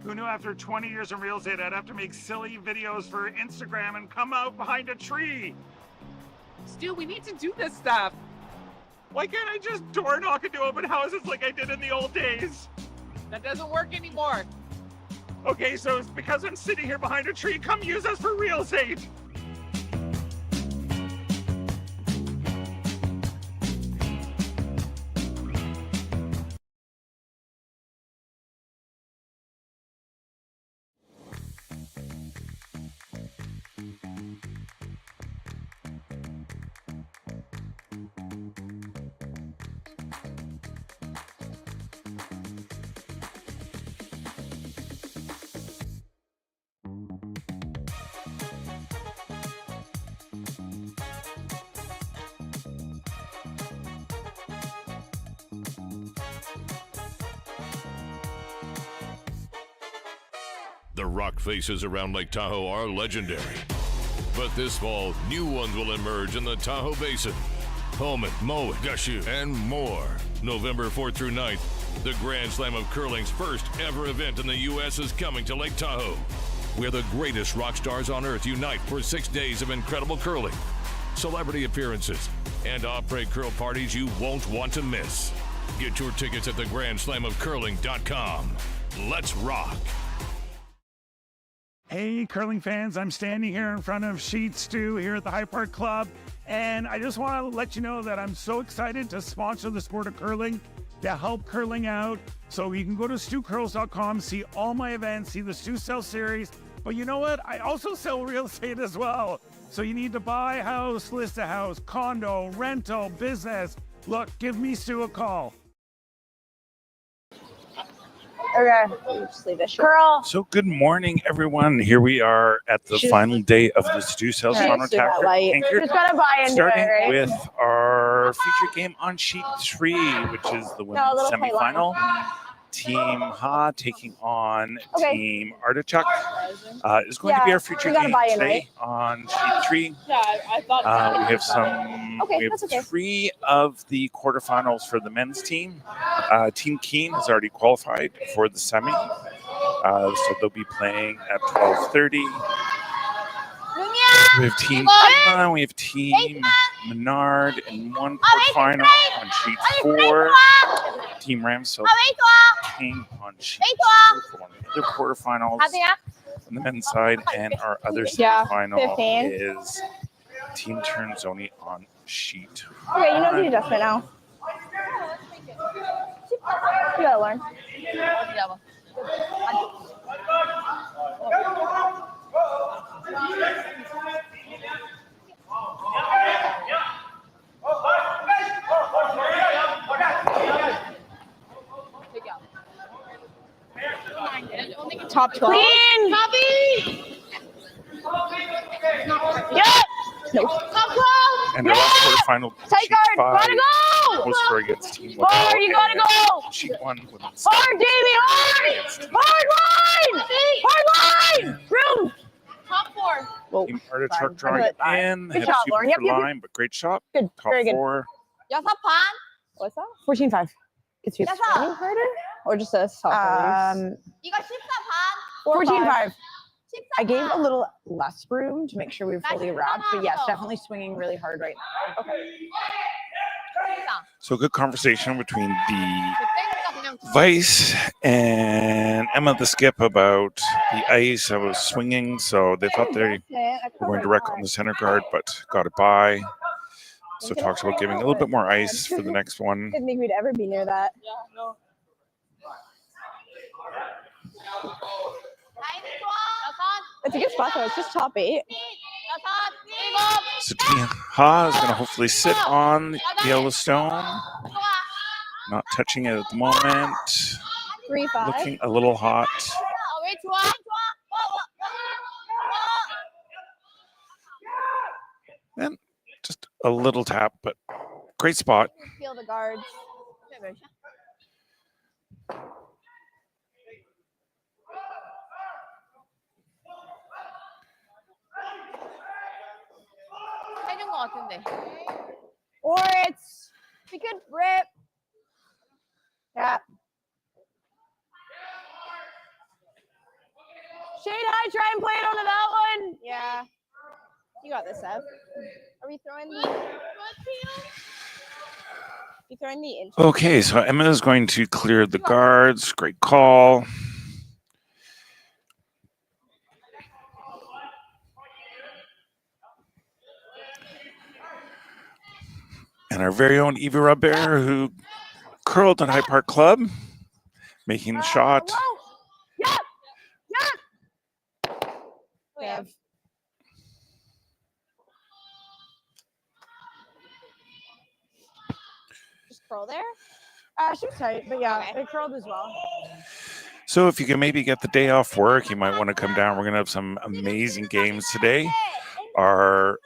Who knew after 20 years in real estate, I'd have to make silly videos for Instagram and come out behind a tree? Stu, we need to do this stuff. Why can't I just door knock into open houses like I did in the old days? That doesn't work anymore. Okay, so it's because I'm sitting here behind a tree. Come use us for real estate. The rock faces around Lake Tahoe are legendary. But this fall, new ones will emerge in the Tahoe Basin. Pullman, Moe, Gushu, and more. November 4th through 9th, the Grand Slam of Curling's first ever event in the U.S. is coming to Lake Tahoe, where the greatest rock stars on earth unite for 6 days of incredible curling, celebrity appearances, and après curl parties you won't want to miss. Get your tickets at theGrandSlamOfCurling.com. Let's rock. Hey, curling fans, I'm standing here in front of Sheet Stew here at the High Park Club, and I just want to let you know that I'm so excited to sponsor the sport of curling, to help curling out. So you can go to stewcurls.com, see all my events, see the Stew Sell series, but you know what? I also sell real estate as well. So you need to buy a house, list a house, condo, rental, business. Look, give me Stu a call. Okay, just leave it. Curl. So good morning, everyone. Here we are at the final day of the Stew Sales Toronto Tankard. Just gotta buy into Starting it, right? with our feature game on sheet 3, which is the women's semifinal. Team Ha taking on Team Artichuk is going to be our feature game today on sheet 3. Yeah, I thought we have some. We have 3 of the quarterfinals for the men's team. Team Keen has already qualified for the semi, so they'll be playing at 12:30. We have Team Pima, we have Team Menard in one quarterfinal on sheet 4. Team Ramsel came on sheet 2 for one of the other quarterfinals on the men's side, and our other semifinal is Team Turnzoni on sheet 1. Okay, you know the adjustment now. You gotta learn. Top 12. Clean! Copy! Yes! No. Top 12! And our last quarterfinal, sheet 5, gotta go! was for against Team Hard, you gotta go! Sheet 1 with hard, Davey, hard! Hard line! Room! Top 4. Whoa. Team Artichuk drawing it in. They Good had a job, super Lauren. Yep, line, but great shot. Good. Top Very good. 4. What's that? 14-5. It's you swinging harder? Or just a soft release? 14-5. I gave a little less room to make sure we were fully wrapped, but yes, definitely swinging really hard right now. Okay. So good conversation between the Vice and Emma the Skip about the ice. I was swinging, so they thought they were going direct on the center guard, but got it by. So talks about giving a little bit more ice for the next one. Didn't think we'd ever be near that. Yeah, no. It's a good spot though. It's just top 8. So Team Ha is going to hopefully sit on the Yellowstone. Not touching it at the moment. 3-5. Looking a little hot. And just a little tap, but great spot. Feel the guards. Or it's we could rip. Yeah. try and play it onto that one? Yeah. You got this, Ev. Are we throwing the... You throwing the inch? Okay, so Emma is going to clear the guards. Great call. And our very own Evie Robert, who curled at Hyde Park Club, making the shot. Yeah. Yeah. Just curl there? She was tight, but yeah, Okay. it curled as well. So if you can maybe get the day off work, you might want to come down. We're going to have some amazing games today. Our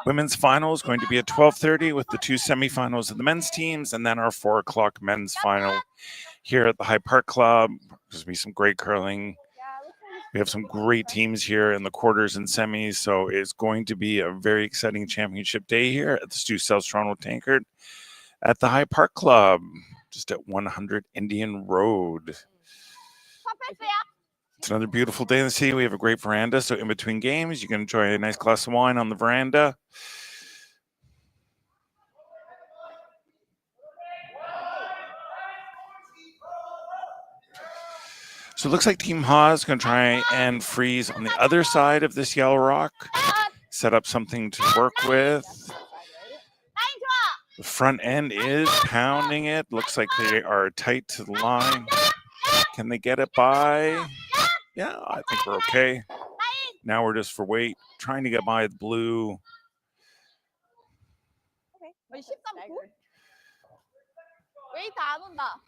women's final is going to be at 12:30 with the two semifinals of the men's teams, and then our 4 o'clock men's final here at the Hyde Park Club. There's going to be some great curling. We have some great teams here in the quarters and semis, so it's going to be a very exciting championship day here at the Stu South Toronto Tankard at the Hyde Park Club, just at 100 Indian Road. It's another beautiful day in the city. We have a great veranda, so in between games, you can enjoy a nice glass of wine on the veranda. So it looks like Team Ha is going to try and freeze on the other side of this yellow rock, set up something to work with. The front end is pounding it. Looks like they are tight to the line. Can they get it by? Yeah, I think we're okay. Now we're just for weight, trying to get by the blue. Okay. 13.9? 웨이트 안 온다.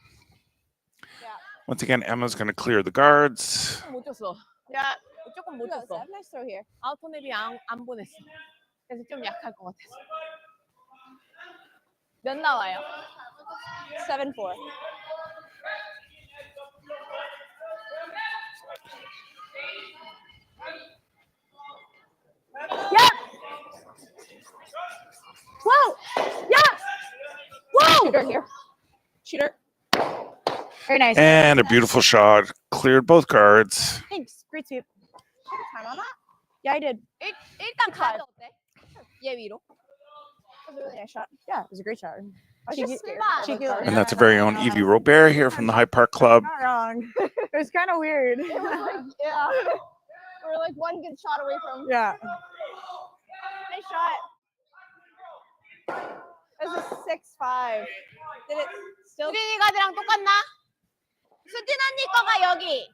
Once again, Emma's going to clear the guards. 못 줬어. Yeah. 조금 못 Nice 줬어. throw here. 아우터냅이 안 보냈어. 그래서 좀 약할 것 같아서. 몇 나와요? 7-4. Yep. Whoa. Yeah. Whoa. Shooter here. Shooter. Very nice. And a beautiful shot. Cleared both guards. Thanks. Great sweep. Time on that? Yeah, I did. 일단 가드 어때? 얘 위로. That was a really nice shot. Yeah, it was a great shot. I was Cheeky- just scared. cheeky Of the little- And that's a very own Evie Robert here from the Hyde Park Club. Not wrong. It was kind of weird. It was like, yeah. We're like one good shot away from. Yeah. Nice shot. It was a 6-5. Did it still? 수진이 가드랑 똑같나? 수진 언니 거가 여기.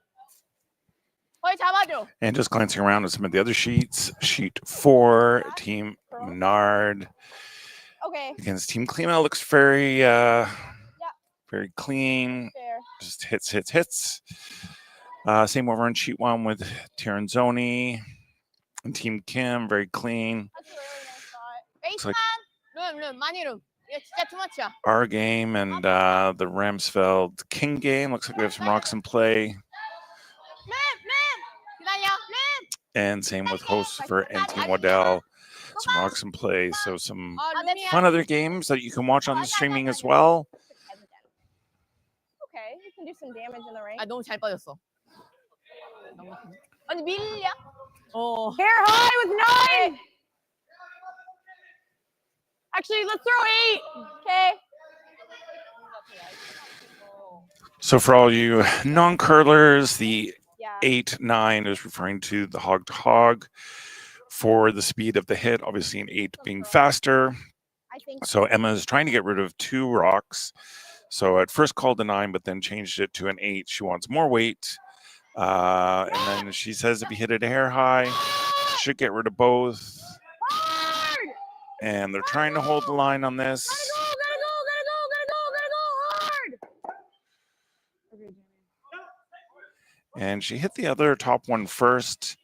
거기 잡아줘. And just glancing around at some of the other sheets. Sheet 4, Team Menard Okay. against Team Klima looks very, very clean. Fair. Just hits. Same over on sheet 1 with Tiranzoni and Team Kim, very clean. That's a really nice shot. Looks like 룸 많이 룸. 이거 진짜 투머치야. our game and the Ramsfeld King game. Looks like we have some rocks in play. 룸 기다려. 룸. And same with Hostifer and Team Waddell. Some rocks in play. So some 룸이야. fun other games that you can watch on the streaming as well. Okay, you can do some damage in the ring. 아 너무 잘 빠졌어. 아니 밀려? 어. Hair high with 9. Actually, let's throw 8. Okay. So for all you non-curlers, the Yeah. 8-9 is referring to the hog to hog for the speed of the hit, obviously an 8 being faster. I think. So Emma is trying to get rid of 2 rocks. So at first called a 9, but then changed it to an 8. She wants more weight. And then she says if you hit it hair high, should get rid of both. And they're trying to hold the line on this. And she hit the other top one first.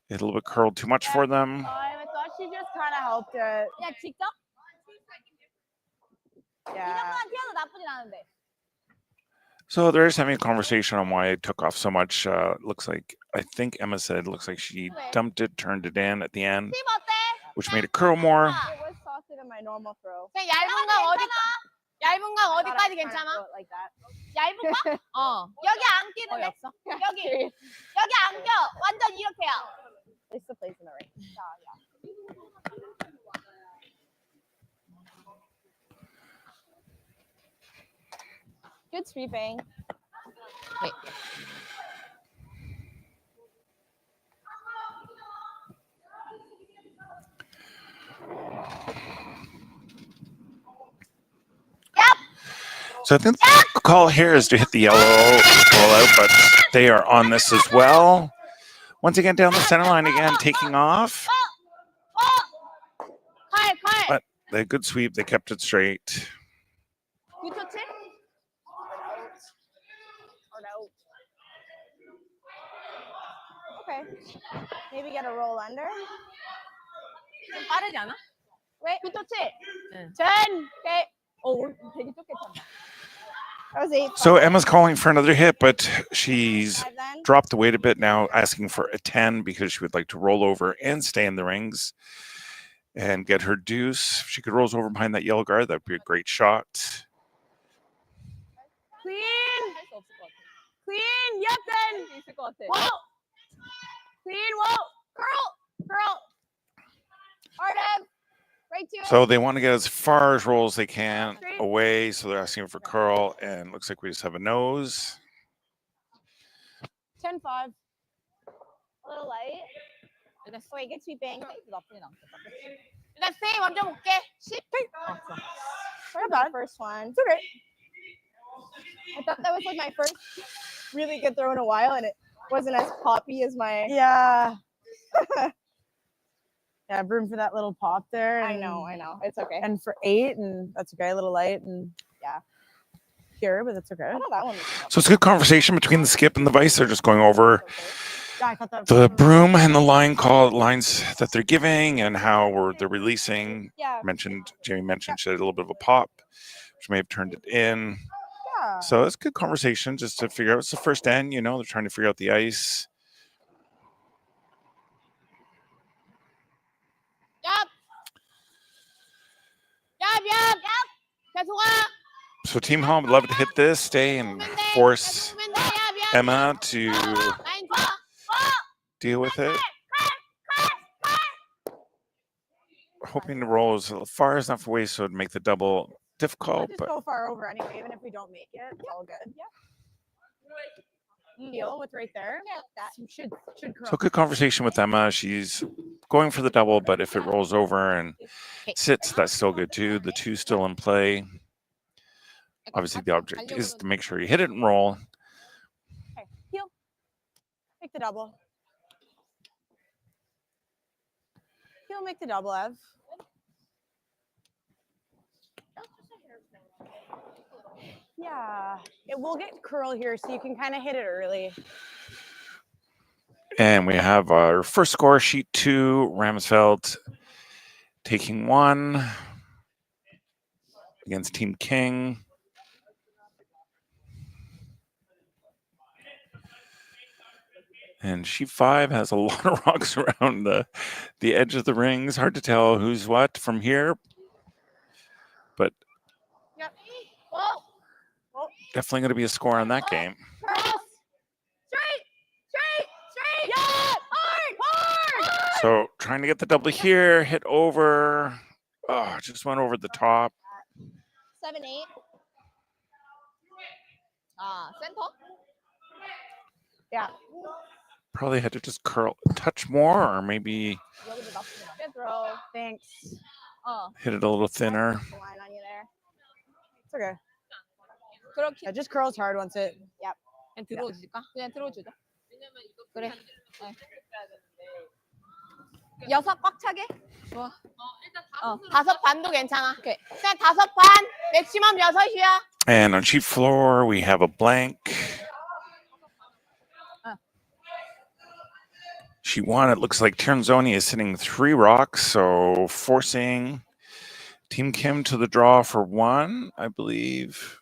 It a little bit curled too much for them. I thought she just kind of helped it. 야 직접? 이 Yeah. 정도만 튀어도 나쁘진 않은데. So there's having a conversation on why it took off so much. Looks like, I think Emma said, looks like she dumped it, turned it in at the end, 팁 어때? which made it curl more. It was softer than my normal throw. 그냥 얇은 강 어디? 얇은 강 Thought I 어디까지 was trying to 괜찮아? throw it like that. 얇은 거? 여기 안 끼는데? 없어? 여기 안 껴. 완전 이렇게요. It's the place in the ring. Good sweeping. So I think the call here is to hit the yellow roll out, but they are on this as well. Once again, down the center line again, taking off. 칼. But the good sweep, they kept it straight. 구토칠? Okay. Maybe get a roll under. 좀 빠르지 않아? 왜? 구토칠. Ten. Okay. 되게 좁게 쳤다. That was 8. So Emma's calling for another hit, but she's 5 then. dropped the weight a bit now, asking for a 10 because she would like to roll over and stay in the rings and get her deuce. If she could roll over behind that yellow guard, that would be a great shot. Clean. 할수 없을 것 같아. Clean. Yep then. 할수 있을 것 같아. Whoa. Clean. Whoa. Curl. Artem. Right to it. So they want to get as far as roll as they can away. So they're asking for curl, and looks like we just have a nose. 10-5. A little light. Wait, good sweeping. 나쁘진 않겠다. 일단 세이 먼저 볼게. 10. Not bad. First one. It's okay. I thought that was like my first really good throw in a while, and it wasn't as poppy as my. Yeah. Yeah, room for that little pop there. I know. It's okay. And for 8, and that's okay. A little light and Yeah. pure, but that's okay. I know that one. So it's a good conversation between the skip and the vice. They're just going over Yeah, I thought that the broom and the lines that they're giving and how they're releasing. Yeah. Jamie mentioned she had a little bit of a pop, which may have turned it in. Yeah. So it's a good conversation just to figure out. It's the first end, they're trying to figure out the ice. 얍. 계속 와. So Team Home would love to hit this, stay, and force Emma to 라인 좋아. deal with it. Hoping to roll as far enough away so it'd make the double difficult, Just but go far over anyway, even if we don't make it. It's all good. Feel what's right there. That should curl. so good conversation with Emma. She's going for the double, but if it rolls over and sits, that's still good too. The 2's still in play. Obviously, the object is to make sure you hit it and roll. Okay. Heel. Make the double. Heel, make the double, Ev. Yeah. It will get curl here, so you can kind of hit it early. And we have our first score, sheet 2, Ramsfeld taking 1 against Team King. And sheet 5 has a lot of rocks around the edge of the rings. Hard to tell who's what from here. But Whoa. definitely going to be a score on that game. Straight. Yeah. Hard. So trying to get the double here, hit over. Oh, just went over the top. 7-8. 센터. Yeah. Probably had to just curl a touch more, or maybe 여기도 나쁘진 않아. Good throw. Thanks. hit it a little thinner. The line on you there. It's okay. 그렇게 It just curls hard once it. 그냥 들어주실까? 그냥 들어주자. 그래. 6 꽉 차게. 좋아. 5 반도 괜찮아. 오케이. 그냥 5 반. 맥시멈 6이야. And on sheet floor, we have a blank. Sheet 1, it looks like Tiernzoni is sitting 3 rocks, so forcing Team Kim to the draw for 1, I believe.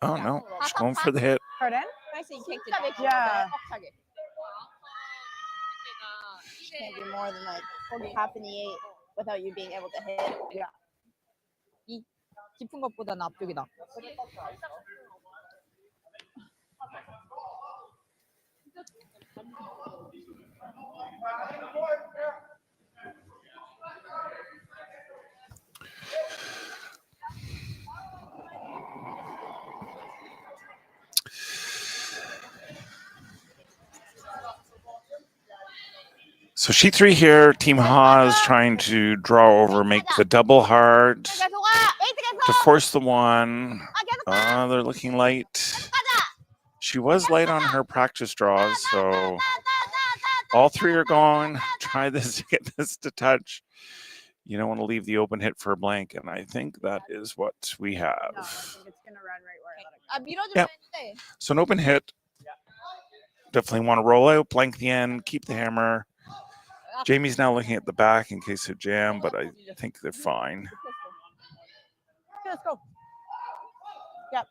Oh, no. She's going for the hit. Pardon? 진짜 맥시멈 Yeah. 꽉 차게. Can't do more than like half in the 8 without you being able to hit. 깊은 것보다는 앞쪽이 나. So sheet 3 here, Team Haas trying to draw over, make the double hard to force the one. They're looking light. She was light on her practice draws, so all 3 are going. Try this to get this to touch. You don't want to leave the open hit for a blank, and I think that is what we have. No, I think it's gonna run right where I let it go. Yep. So an open hit. Definitely want to roll out, blank the end, keep the hammer. Jamie's now looking at the back in case of jam, but I think they're fine. Okay, let's go. Yep.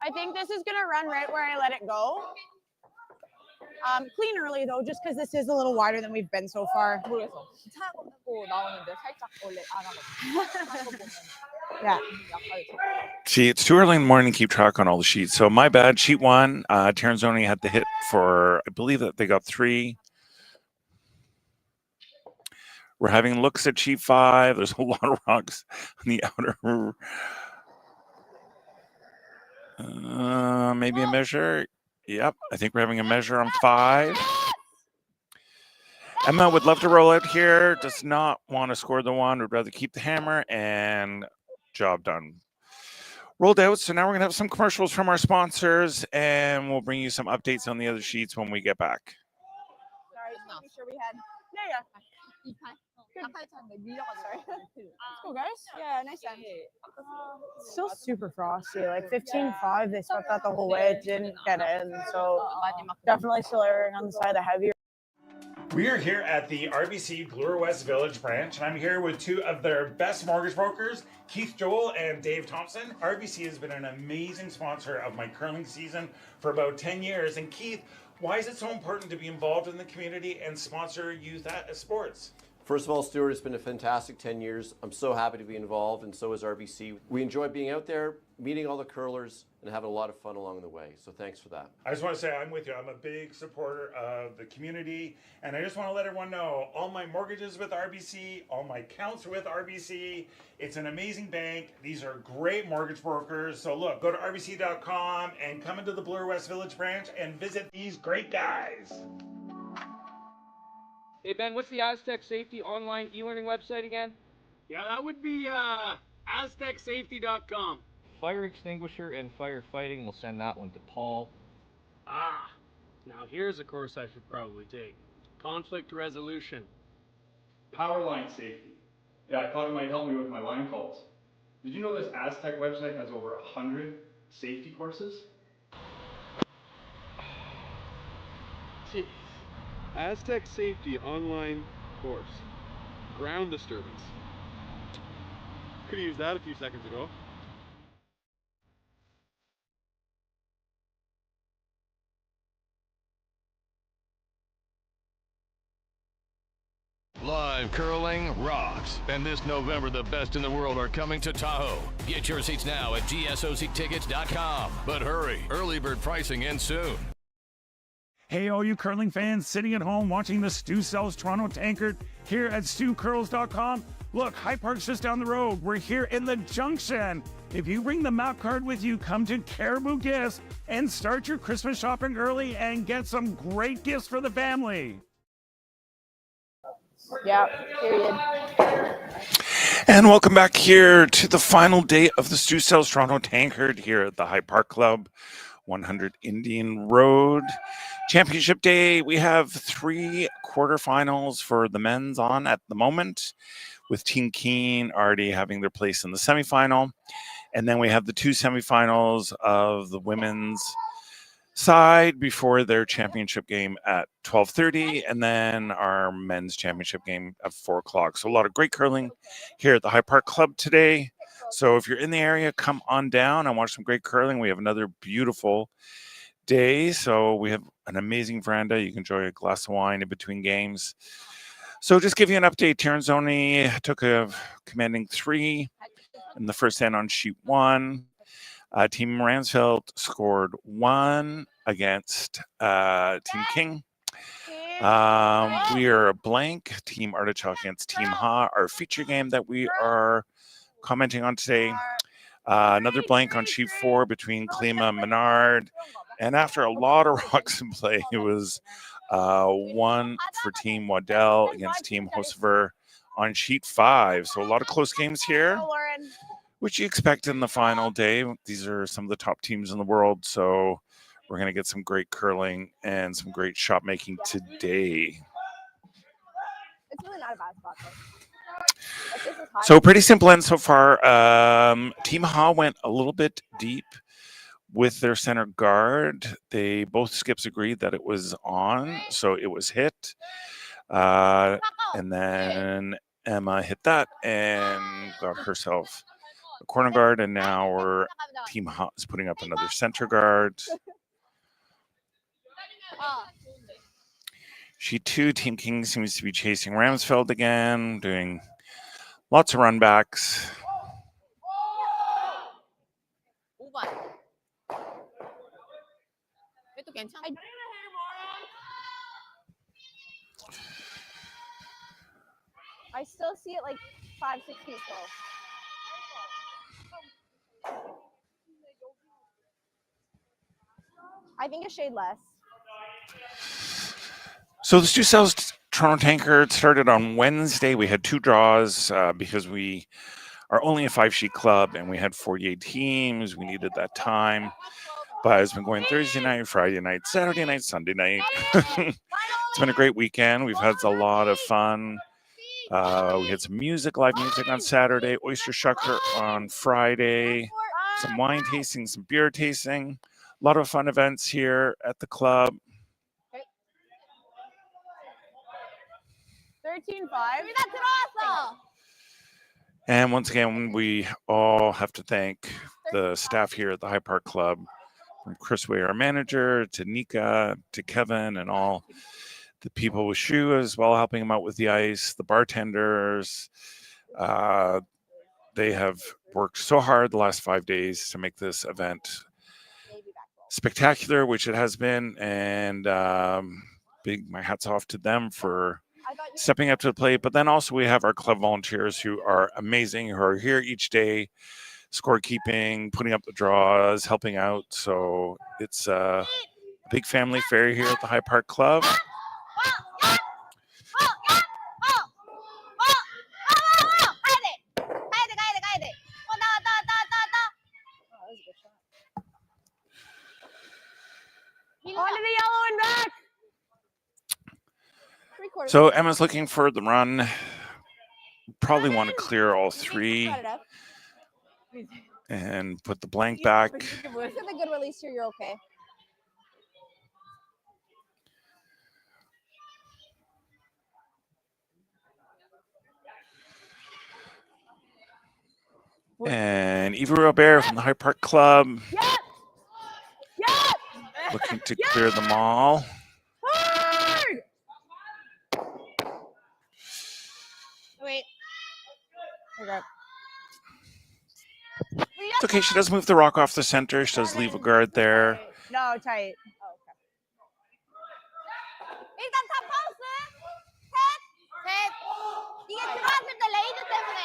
I think this is gonna run right where I let it go. Clean early though, just because this is a little wider than we've been so far. Yeah. See, it's too early in the morning to keep track on all the sheets. So my bad. Sheet 1, Terrence only had the hit for, I believe that they got 3. We're having looks at sheet 5. There's a lot of rocks on the outer. Maybe a measure. Yep, I think we're having a measure on 5. Emma would love to roll out here. Does not want to score the 1. Would rather keep the hammer, and job done. Rolled out. So now we're going to have some commercials from our sponsors, and we'll bring you some updates on the other sheets when we get back. Sorry, just making sure we had. Yeah. Cool, guys. Yeah, nice time. Still super frosty. Like 15.5, they swept that the whole way. It didn't get in. So definitely still erring on the side of the heavier. We are here at the RBC Bloor West Village branch, and I'm here with 2 of their best mortgage brokers, Keith Joel and Dave Thompson. RBC has been an amazing sponsor of my curling season for about 10 years. And Keith, why is it so important to be involved in the community and sponsor youth sports? First of all, Stuart, it's been a fantastic 10 years. I'm so happy to be involved, and so is RBC. We enjoy being out there, meeting all the curlers, and having a lot of fun along the way. So thanks for that. I just want to say I'm with you. I'm a big supporter of the community, and I just want to let everyone know all my mortgages with RBC, all my accounts are with RBC. It's an amazing bank. These are great mortgage brokers. So look, go to rbc.com and come into the Bloor West Village branch and visit these great guys. Hey Ben, what's the Aztec Safety online e-learning website again? Yeah, that would be aztecsafety.com. Fire extinguisher and firefighting, we'll send that one to Paul. Ah, now here's a course I should probably take. Conflict resolution. Power line safety. Yeah, I thought it might help me with my line calls. Did you know this Aztec website has over 100 safety courses? Jeez. Aztec Safety online course. Ground disturbance. Could have used that a few seconds ago. Live curling rocks. And this November, the best in the world are coming to Tahoe. Get your seats now at gsoctickets.com. But hurry, early bird pricing ends soon. Hey, all you curling fans sitting at home watching the Stu Sells Toronto Tankard here at StuCurls.com. Look, High Park's just down the road. We're here in the Junction. If you bring the map card with you, come to Caribou Gifts and start your Christmas shopping early and get some great gifts for the family. Yeah, period. And welcome back here to the final day of the Stu Sells Toronto Tankard here at the High Park Club, 100 Indian Road. Championship day, we have 3 quarterfinals for the men's on at the moment, with Team Keene already having their place in the semifinal. And then we have the 2 semifinals of the women's side before their championship game at 12:30, and then our men's championship game at 4 o'clock. So a lot of great curling here at the High Park Club today. So if you're in the area, come on down and watch some great curling. We have another beautiful day. So we have an amazing veranda. You can enjoy a glass of wine in between games. So just give you an update. Tiranzoni took a commanding 3 in the first end on sheet 1. Team Ransfeld scored 1. against Team King. We are a blank. Team Artichuk against Team Ha, our feature game that we are commenting on today. Another blank on sheet 4 between Klima and Menard. And after a lot of rocks in play, it was 1 for Team Waddell against Team Hosever on sheet 5. So a lot of close games here, which you expect in the final day. These are some of the top teams in the world. So we're going to get some great curling and some great shot making today. It's really not a bad spot though. So pretty simple end so far. Team Ha went a little bit deep with their center guard. They both skips agreed that it was on, so it was hit. And then Emma hit that and got herself a corner guard, and now Team Ha is putting up another center guard. Sheet 2, Team King seems to be chasing Ramsfeld again, doing lots of run backs. I still see it like 5-6 feet low. I think a shade less. So the Stu Cells Toronto Tankard started on Wednesday. We had 2 draws because we are only a 5-sheet club and we had 48 teams. We needed that time. But it's been going Thursday night, Friday night, Saturday night, Sunday night. It's been a great weekend. We've had a lot of fun. We had some music, live music on Saturday, oyster shucker on Friday, some wine tasting, some beer tasting. A lot of fun events here at the club. 13-5. And once again, we all have to thank the staff here at the High Park Club, from Chris Way, our manager, to Nika, to Kevin, and all the people with Shu as well, helping him out with the ice, the bartenders. They have worked so hard the last 5 days to make this event spectacular, which it has been. And my hat's off to them for stepping up to the plate. But then also we have our club volunteers who are amazing, who are here each day, scorekeeping, putting up the draws, helping out. So it's a big family affair here at the High Park Club. Onto the yellow and back. So Emma's looking for the run. Probably want to clear all 3 and put the blank back. If you have a good release here, you're okay. And Eva Robert from the High Park Club. Yep. Looking to clear them all. Hard. Wait. Okay. It's okay. She does move the rock off the center. She does leave a guard there. No, tight. 일단 다 파우스. 셋. 이게 들어왔을 때 레이드 때문에.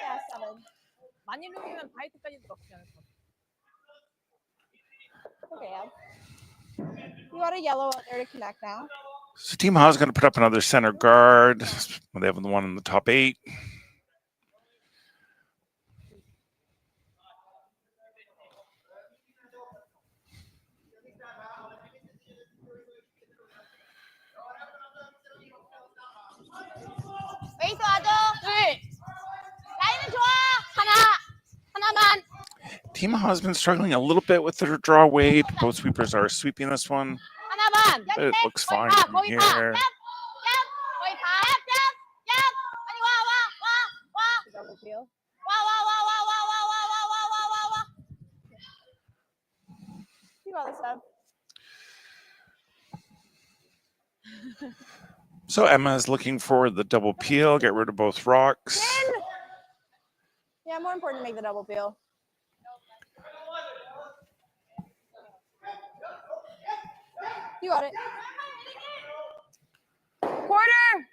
Yeah, 7. 많이 누르면 바이트까지 들어가지 않을 것 같아. Okay, yeah. You got a yellow out there to connect now. So Team Ha is going to put up another center guard. They have the one in the top 8. 웨이트 와줘. 둘. 라인은 좋아. 하나만. Team Ha has been struggling a little bit with their draw weight. Both sweepers are sweeping this one. 하나만. But it looks fine from here. 거의 다. 아니 와. Double peel. 와. You got this up. So Emma is looking for the double peel, get rid of both rocks. Yeah, more important to make the double peel. You got it. Quarter.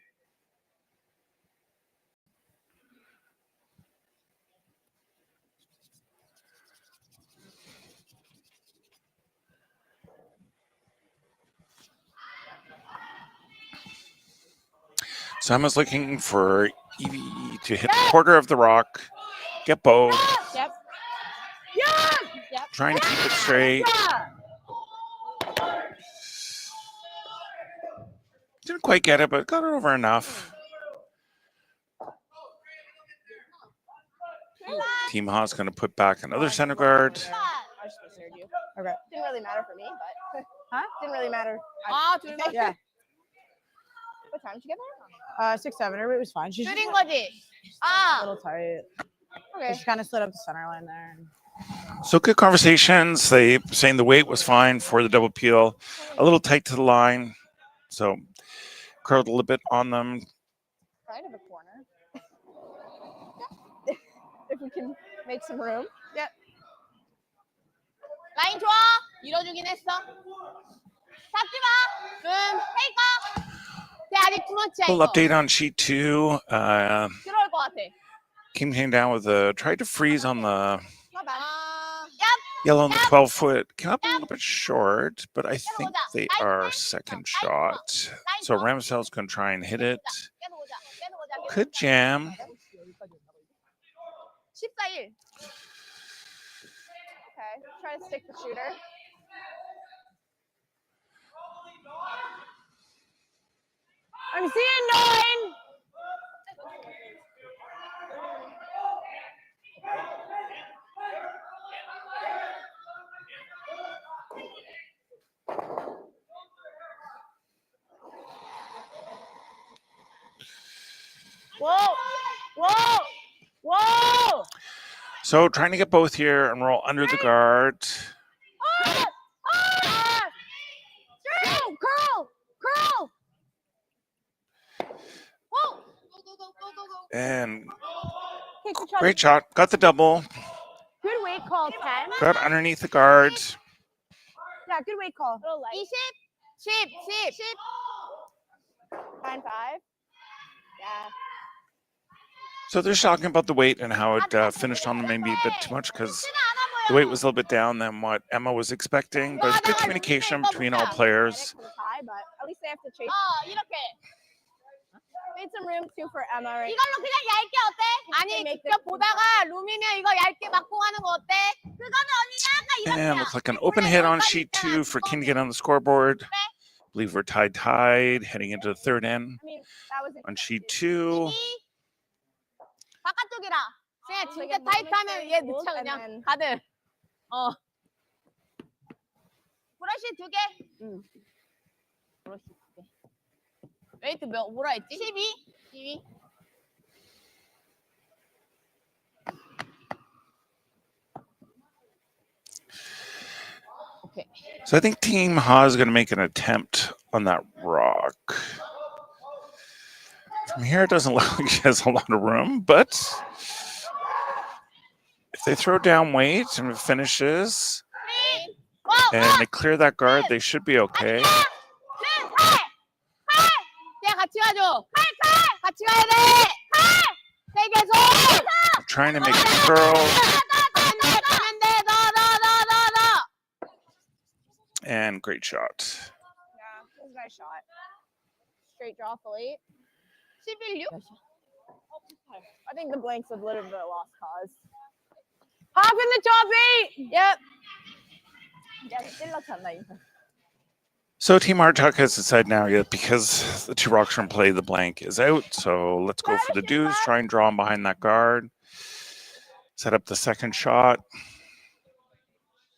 So I was looking for Evie to hit the quarter of the rock, get both, Yep. Yep. trying to keep it straight. Didn't quite get it, but got it over enough. Team Ha's going to put back another center guard. I just misheard you. Okay. Didn't really matter for me, but Huh? didn't really matter. Yeah. What time did you get there? 6, 7. Everybody was fine. She's just 줄인 a 거지. 아. little tight. Okay. She kind of slid up the center line there. So good conversations. They saying the weight was fine for the double peel. A little tight to the line. So curled a little bit on them. Right of a corner. If we can make some room. Yep. 라인 좋아. 밀어주긴 했어. 잡지 마. 테이크. 아직 투머치야 Little 이거. update on sheet 2. 들어올 것 같아. Kim came down with tried to freeze on the Yep. yellow on the 12-foot. Came up a little bit short, but I think they are second shot. So Ramsel's going to try and hit it. Could jam. 14-1. Okay. Try to stick the shooter. I'm seeing 9. Whoa! Whoa! Whoa! So trying to get both here and roll under the guard. Curl! Curl! Whoa! And Okay, good shot. great shot. Got the double. Good weight call, 10. Got underneath the guard. Yeah, good weight call. 20, 10. 9-5. Yeah. So they're talking about the weight and how it finished on them maybe a bit too much because the weight was a little bit down than what Emma was expecting. But it's good communication between all players. For the tie, but at least they have to chase. 이렇게. Made some room too for Emma, right? 이걸로 그냥 얇게 어때? 아니, 직접 보다가 룸이면 이거 얇게 맞고 가는 거 어때? 그거는 언니가 아까 And looks like an open hit on sheet 2 for Kim to get on the scoreboard. I believe we're tied heading into the third end I mean, that was on sheet 2. 바깥쪽이라. 그냥 진짜 타이트하면 얘 늦춰 그냥 가들. 브러쉬 2개. 브러쉬 2개. 웨이트 뭐라 했지? 12. Okay. So I think Team Ha is going to make an attempt on that rock. From here, it doesn't look like she has a lot of room, but if they throw down weight and it finishes and they clear that guard, they should be okay. 같이 가줘. 같이 가야 돼. 세 계속. Trying to make it curl. And great shot. Yeah, it was a nice shot. Straight draw for late. 11. I think the blanks have literally been a lost cause. Hop in the top 8. Yep. Yeah, 찔렀잖아 이거. So Team Artichuk has decided now because the 2 rocks are in play, the blank is out. So let's go for the deuce, try and draw him behind that guard. Set up the second shot.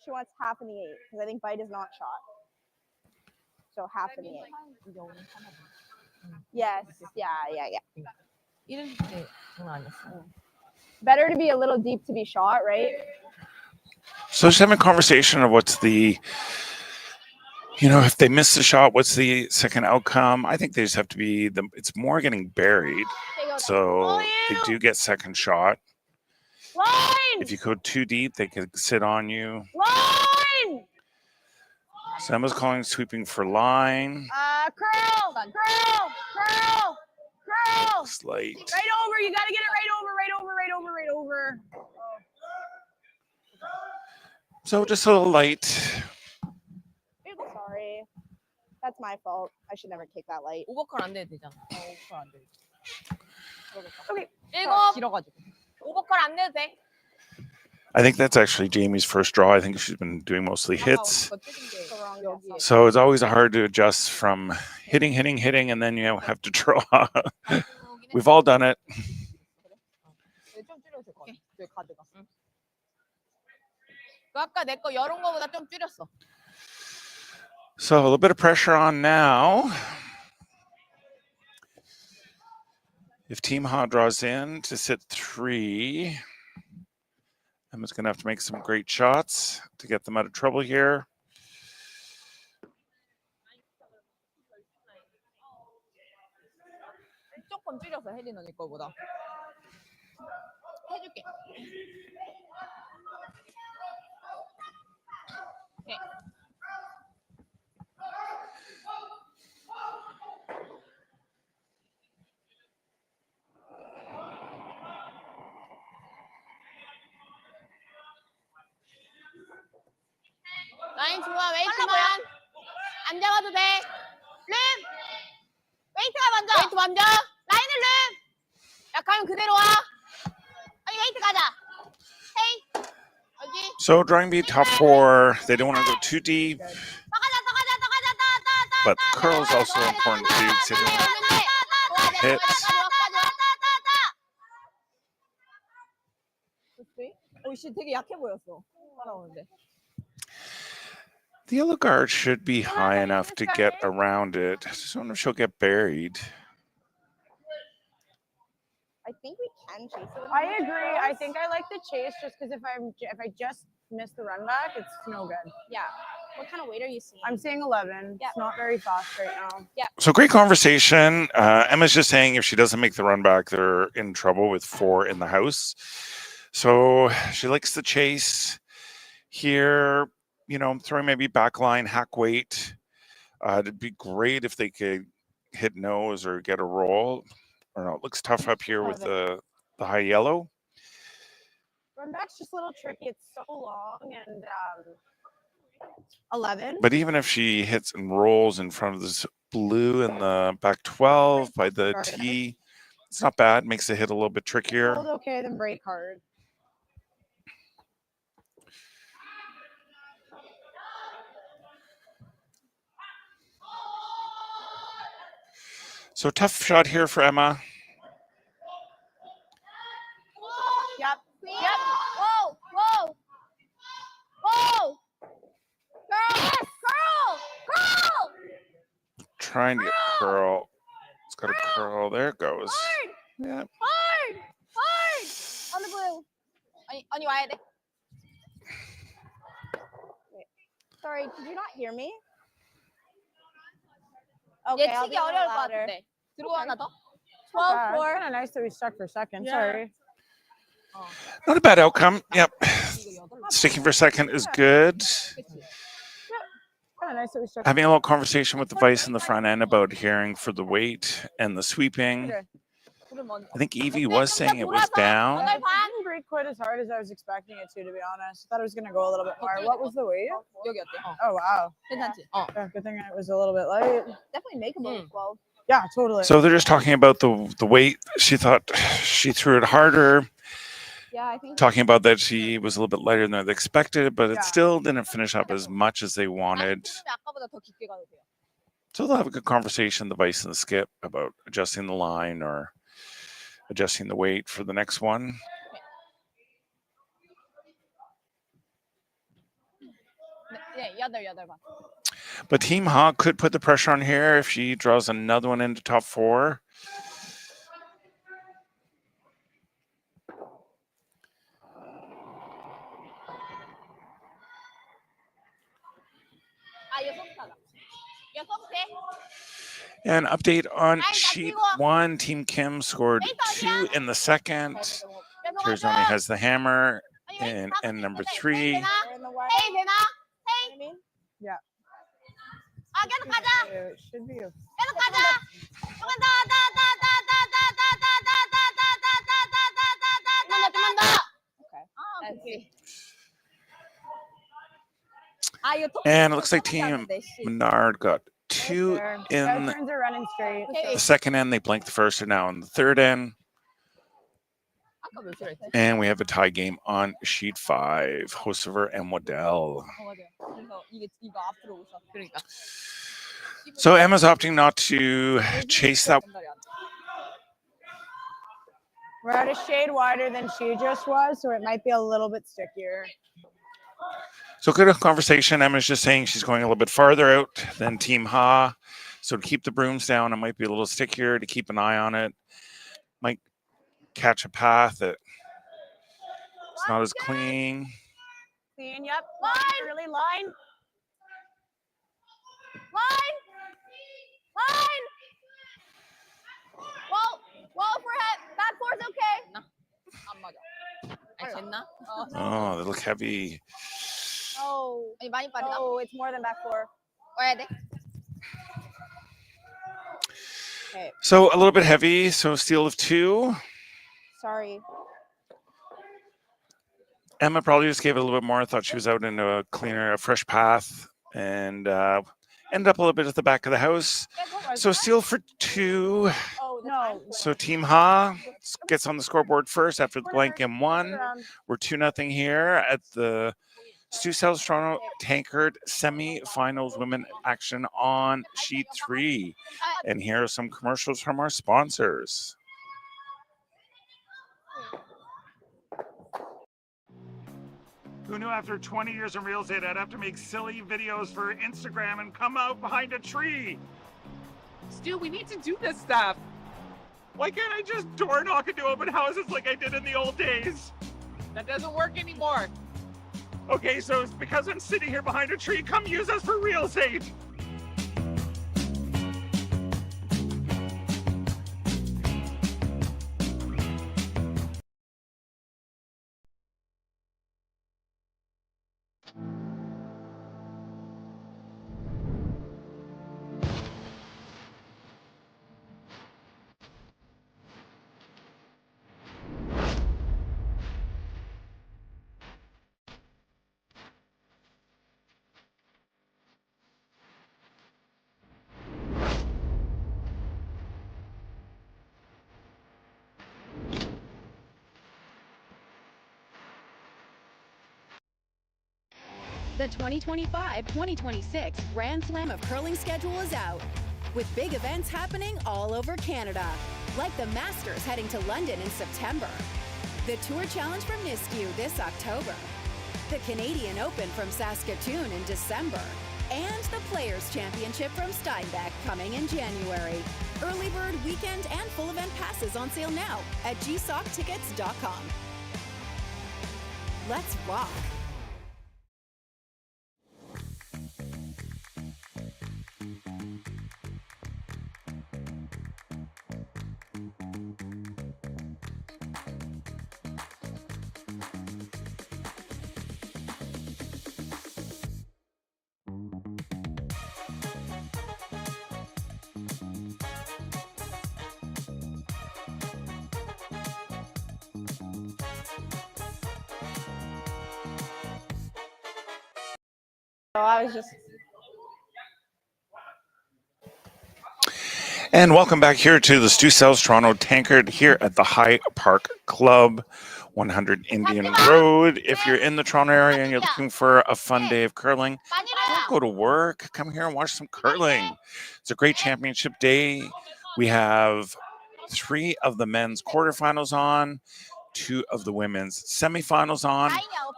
She wants half in the 8 because I think bite is not shot. So half in the 8. Yes. Yeah. Better to be a little deep to be shot, right? So just having a conversation of what's the, if they miss the shot, what's the second outcome? I think they just have to be, it's more getting buried. So they do get second shot. Line. If you go too deep, they could sit on you. Line. So Emma's calling sweeping for line. Curl. Looks light. Right over. You got to get it right over. So just a little light. Sorry. That's my fault. I should never kick that light. 오버컬 안 돼도 되잖아. 오버컬 안 돼. Okay. 7. 길어가지고. 오버컬 안 돼도 돼. I think that's actually Jamie's first draw. I think she's been doing mostly hits. So it's always hard to adjust from hitting, and then you have to draw. We've all done it. 좀 줄여도 될 것 같아. 내 카드가. 아까 내 거 열은 거보다 좀 줄였어. So a little bit of pressure on now. If Team Ha draws in to sit 3, Emma's going to have to make some great shots to get them out of trouble here. 조금 줄였어, 혜린 언니 거보다. 해줄게. 오케이. 라인 좋아, 웨이트만. 안 잡아도 돼. 룸! 웨이트가 먼저. 웨이트 먼저. 라인을 룸! 야, 가면 그대로 와. 아니, 웨이트 가자. 헤이. 여기. So drawing beat top 4. They don't want to go too deep. 더 가자. But curl is also important too. So they don't hit. 씨 되게 약해 보였어. 따라오는데. The yellow guard should be high enough to get around it. I just wonder if she'll get buried. I think we can chase it. I agree. I think I like the chase just because if I just miss the run back, it's no good. Yeah. What kind of weight are you seeing? I'm seeing 11. Yeah. It's not very fast right now. Yeah. So great conversation. Emma's just saying if she doesn't make the run back, they're in trouble with 4 in the house. So she likes the chase here. You know, throwing maybe backline, hack weight. It'd be great if they could hit nose or get a roll. I don't know. It looks tough up here with the high yellow. Run back's just a little tricky. It's so long and 11. But even if she hits and rolls in front of this blue in the back 12 by the tee, it's not bad. Makes the hit a little bit trickier. Hold okay, then break hard. So tough shot here for Emma. Yep. Whoa. Girl. Trying to get curl. It's got a curl. There it goes. Yeah. Hard. On the blue. 언니 와야 돼. Sorry, did you not hear me? 얘 Okay, I'll 치기 be a little 어려울 것 louder. 같은데. 들어와 하나 더? 12-4. Kind of nice that we stuck for second. Yeah. Sorry. Not a bad outcome. Yep. Sticking for second is good. Kind of nice that we stuck. Having a little conversation with the vice in the front end about hearing for the weight and the sweeping. I think Evie was saying it was down. I didn't break quite as hard as I was expecting it to be honest. I thought it was going to go a little bit more. What was the weight? 여기 어때? Oh, wow. 괜찮지? Yeah, good thing it was a little bit light. Definitely makeable as well. Yeah, totally. So they're just talking about the weight. She thought she threw it harder. Yeah, I think. Talking about that she was a little bit lighter than they expected, but it Yeah. still didn't finish up as much as they wanted. 아까보다 더 깊게 가도 돼요. So they'll have a good conversation, the vice and the skip, about adjusting the line or adjusting the weight for the next one. 네, 8 번. But Team Ha could put the pressure on here if she draws another one into top 4. An update on sheet 1. Team Kim scored 2 in the second. Terzoni has the hammer and number 3. We're in the white. 헤이 되나? I mean, Yeah. 계속 가자. It should be a 계속 가자. 좀만 더. 좀만 더. okay. And it looks like Team Menard got two Sure. in Both turns are running straight. the second end. They blanked the first, and now in the third end. And we have a tie game on sheet 5. Hosever and Waddell. So Emma's opting not to chase that. We're at a shade wider than she just was, so it might be a little bit stickier. So good conversation. Emma's just saying she's going a little bit farther out than Team Ha. So to keep the brooms down, it might be a little stickier to keep an eye on it. Might catch a path that it's not as clean. Clean, yep. Line. Early line. Line. Wall overhead. Back four's okay. Oh, they look heavy. Oh. 많이 빠르다. Oh, it's more than back four. 와야 돼. Okay. So a little bit heavy. So steal of 2. Sorry. Emma probably just gave it a little bit more. I thought she was out into a cleaner, a fresh path, and ended up a little bit at the back of the house. So steal for 2. Oh, no. So Team Ha gets on the scoreboard first after the blank in 1. We're 2-0 here at the Stu South Toronto Tankard semi-finals women action on sheet 3. And here are some commercials from our sponsors. Who knew after 20 years in real estate, I'd have to make silly videos for Instagram and come out behind a tree? Stu, we need to do this stuff. Why can't I just door knock into open houses like I did in the old days? That doesn't work anymore. Okay, so it's because I'm sitting here behind a tree. Come use us for real estate. The 2025-2026 Grand Slam of Curling schedule is out, with big events happening all over Canada, like the Masters heading to London in September, the Tour Challenge from Nisku this October, the Canadian Open from Saskatoon in December, and the Players' Championship from Steinbeck coming in January. Early bird weekend and full event passes on sale now at gsoctickets.com. Let's rock! So I was just. And welcome back here to the Stu South Toronto Tankard here at the High Park Club, 100 Indian Road. If you're in the Toronto area and you're looking for a fun day of curling, don't go to work. Come here and watch some curling. It's a great championship day. We have 3 of the men's quarterfinals on, 2 of the women's semifinals on.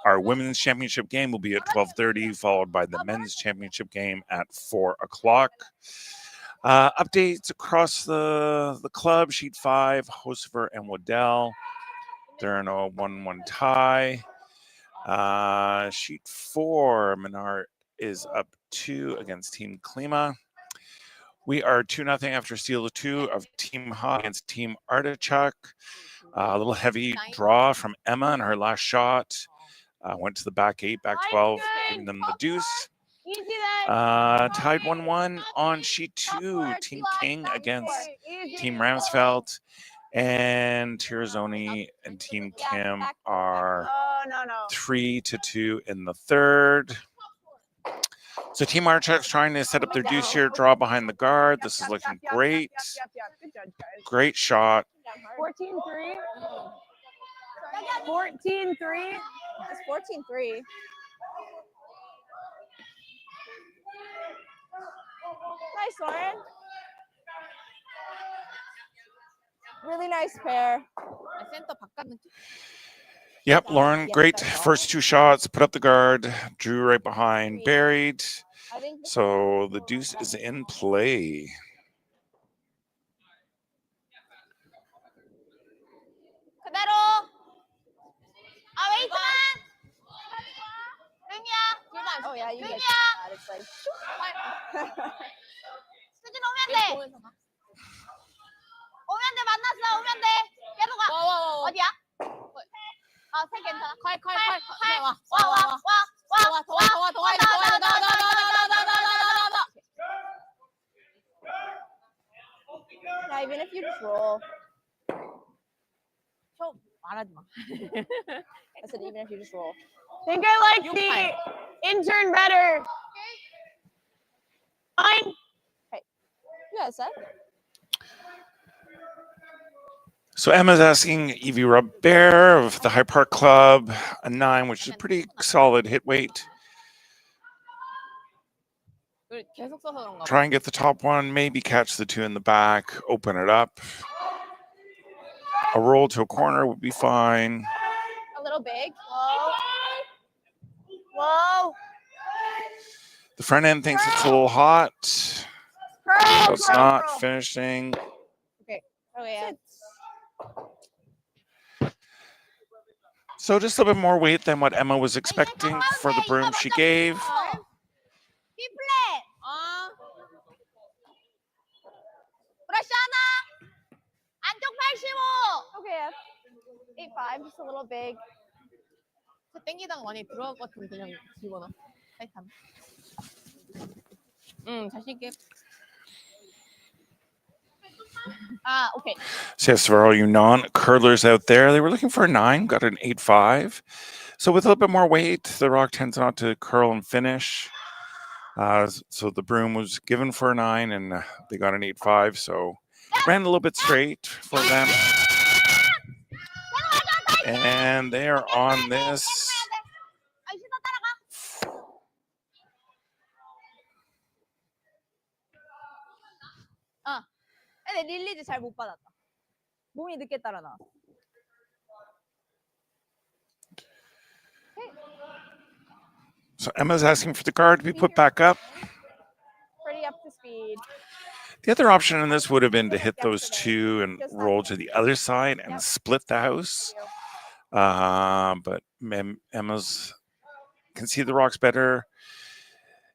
Our women's championship game will be at 12:30, followed by the men's championship game at 4 o'clock. Updates across the club, sheet 5, Hosever and Waddell. They're in a 1-1 tie. Sheet 4, Menard is up 2 against Team Klima. We are 2-0 after steal of 2 of Team Ha against Team Artichuk. A little heavy draw from Emma in her last shot. Went to the back 8, back 12, giving them the deuce. Tied 1-1 on sheet 2. Team King against Team Ramsfeld. And Tirzoni and Team Kim are 3-2 in the third. So Team Artichuk's trying to set up their deuce here, draw behind the guard. This is looking great. Great shot. 14-3. 14-3. It's 14-3. Nice, Lauren. Really nice pair. Yep, Lauren, great first two shots. Put up the guard, drew right behind, buried. So the deuce is in play. Oh yeah, you guys. It's like. 오면 돼 만났어 오면 돼 계속 와 어디야? 색 괜찮아 Yeah, even if you just roll. 말하지 마. I said even if you just roll. I think I like the intern better. Fine. Hey, you guys said. So Emma's asking Evie Robert of the High Park Club a 9, which is a pretty solid hit weight. Try and get the top one, maybe catch the 2 in the back, open it up. A roll to a corner would be fine. A little big. Whoa. Whoa. The front end thinks it's a little hot. So it's not finishing. Okay. Oh yeah. So just a little bit more weight than what Emma was expecting for the broom she gave. Okay. 8-5, just a little big. 땡기다가 많이 들어갈 것 같으면 그냥 집어넣어. 타이트하면. 자신 있게. Okay. So yes, for all you non-curlers out there, they were looking for a 9, got an 8-5. So with a little bit more weight, the rock tends not to curl and finish. So the broom was given for a 9, and they got an 8-5. So ran a little bit straight for them. And they are on this. 근데 릴리즈 잘 못 받았다. 몸이 늦게 따라 나왔어. So Emma's asking for the guard to be put back up. Pretty up to speed. The other option in this would have been to hit those 2 and roll to the other side and split the house. But Emma's can see the rocks better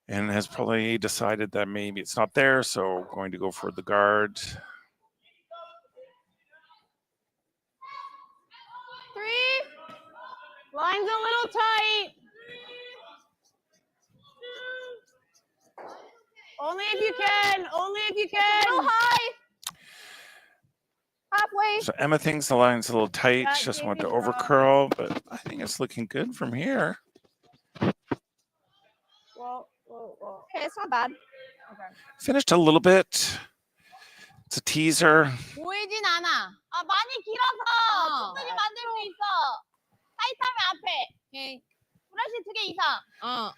and has probably decided that maybe it's not there, so going to go for the guard. 3. Line's a little tight. Only if you can. Only if you can. A little high. Halfway. So Emma thinks the line's a little tight. She just want to over curl, but I think it's looking good from here. Whoa. Okay, it's not bad. Okay. Finished a little bit. It's a teaser. 보이진 않아. 많이 길어서 충분히 만들 수 있어. 타이트하면 앞에. 오케이. 브러쉬 2개 이상.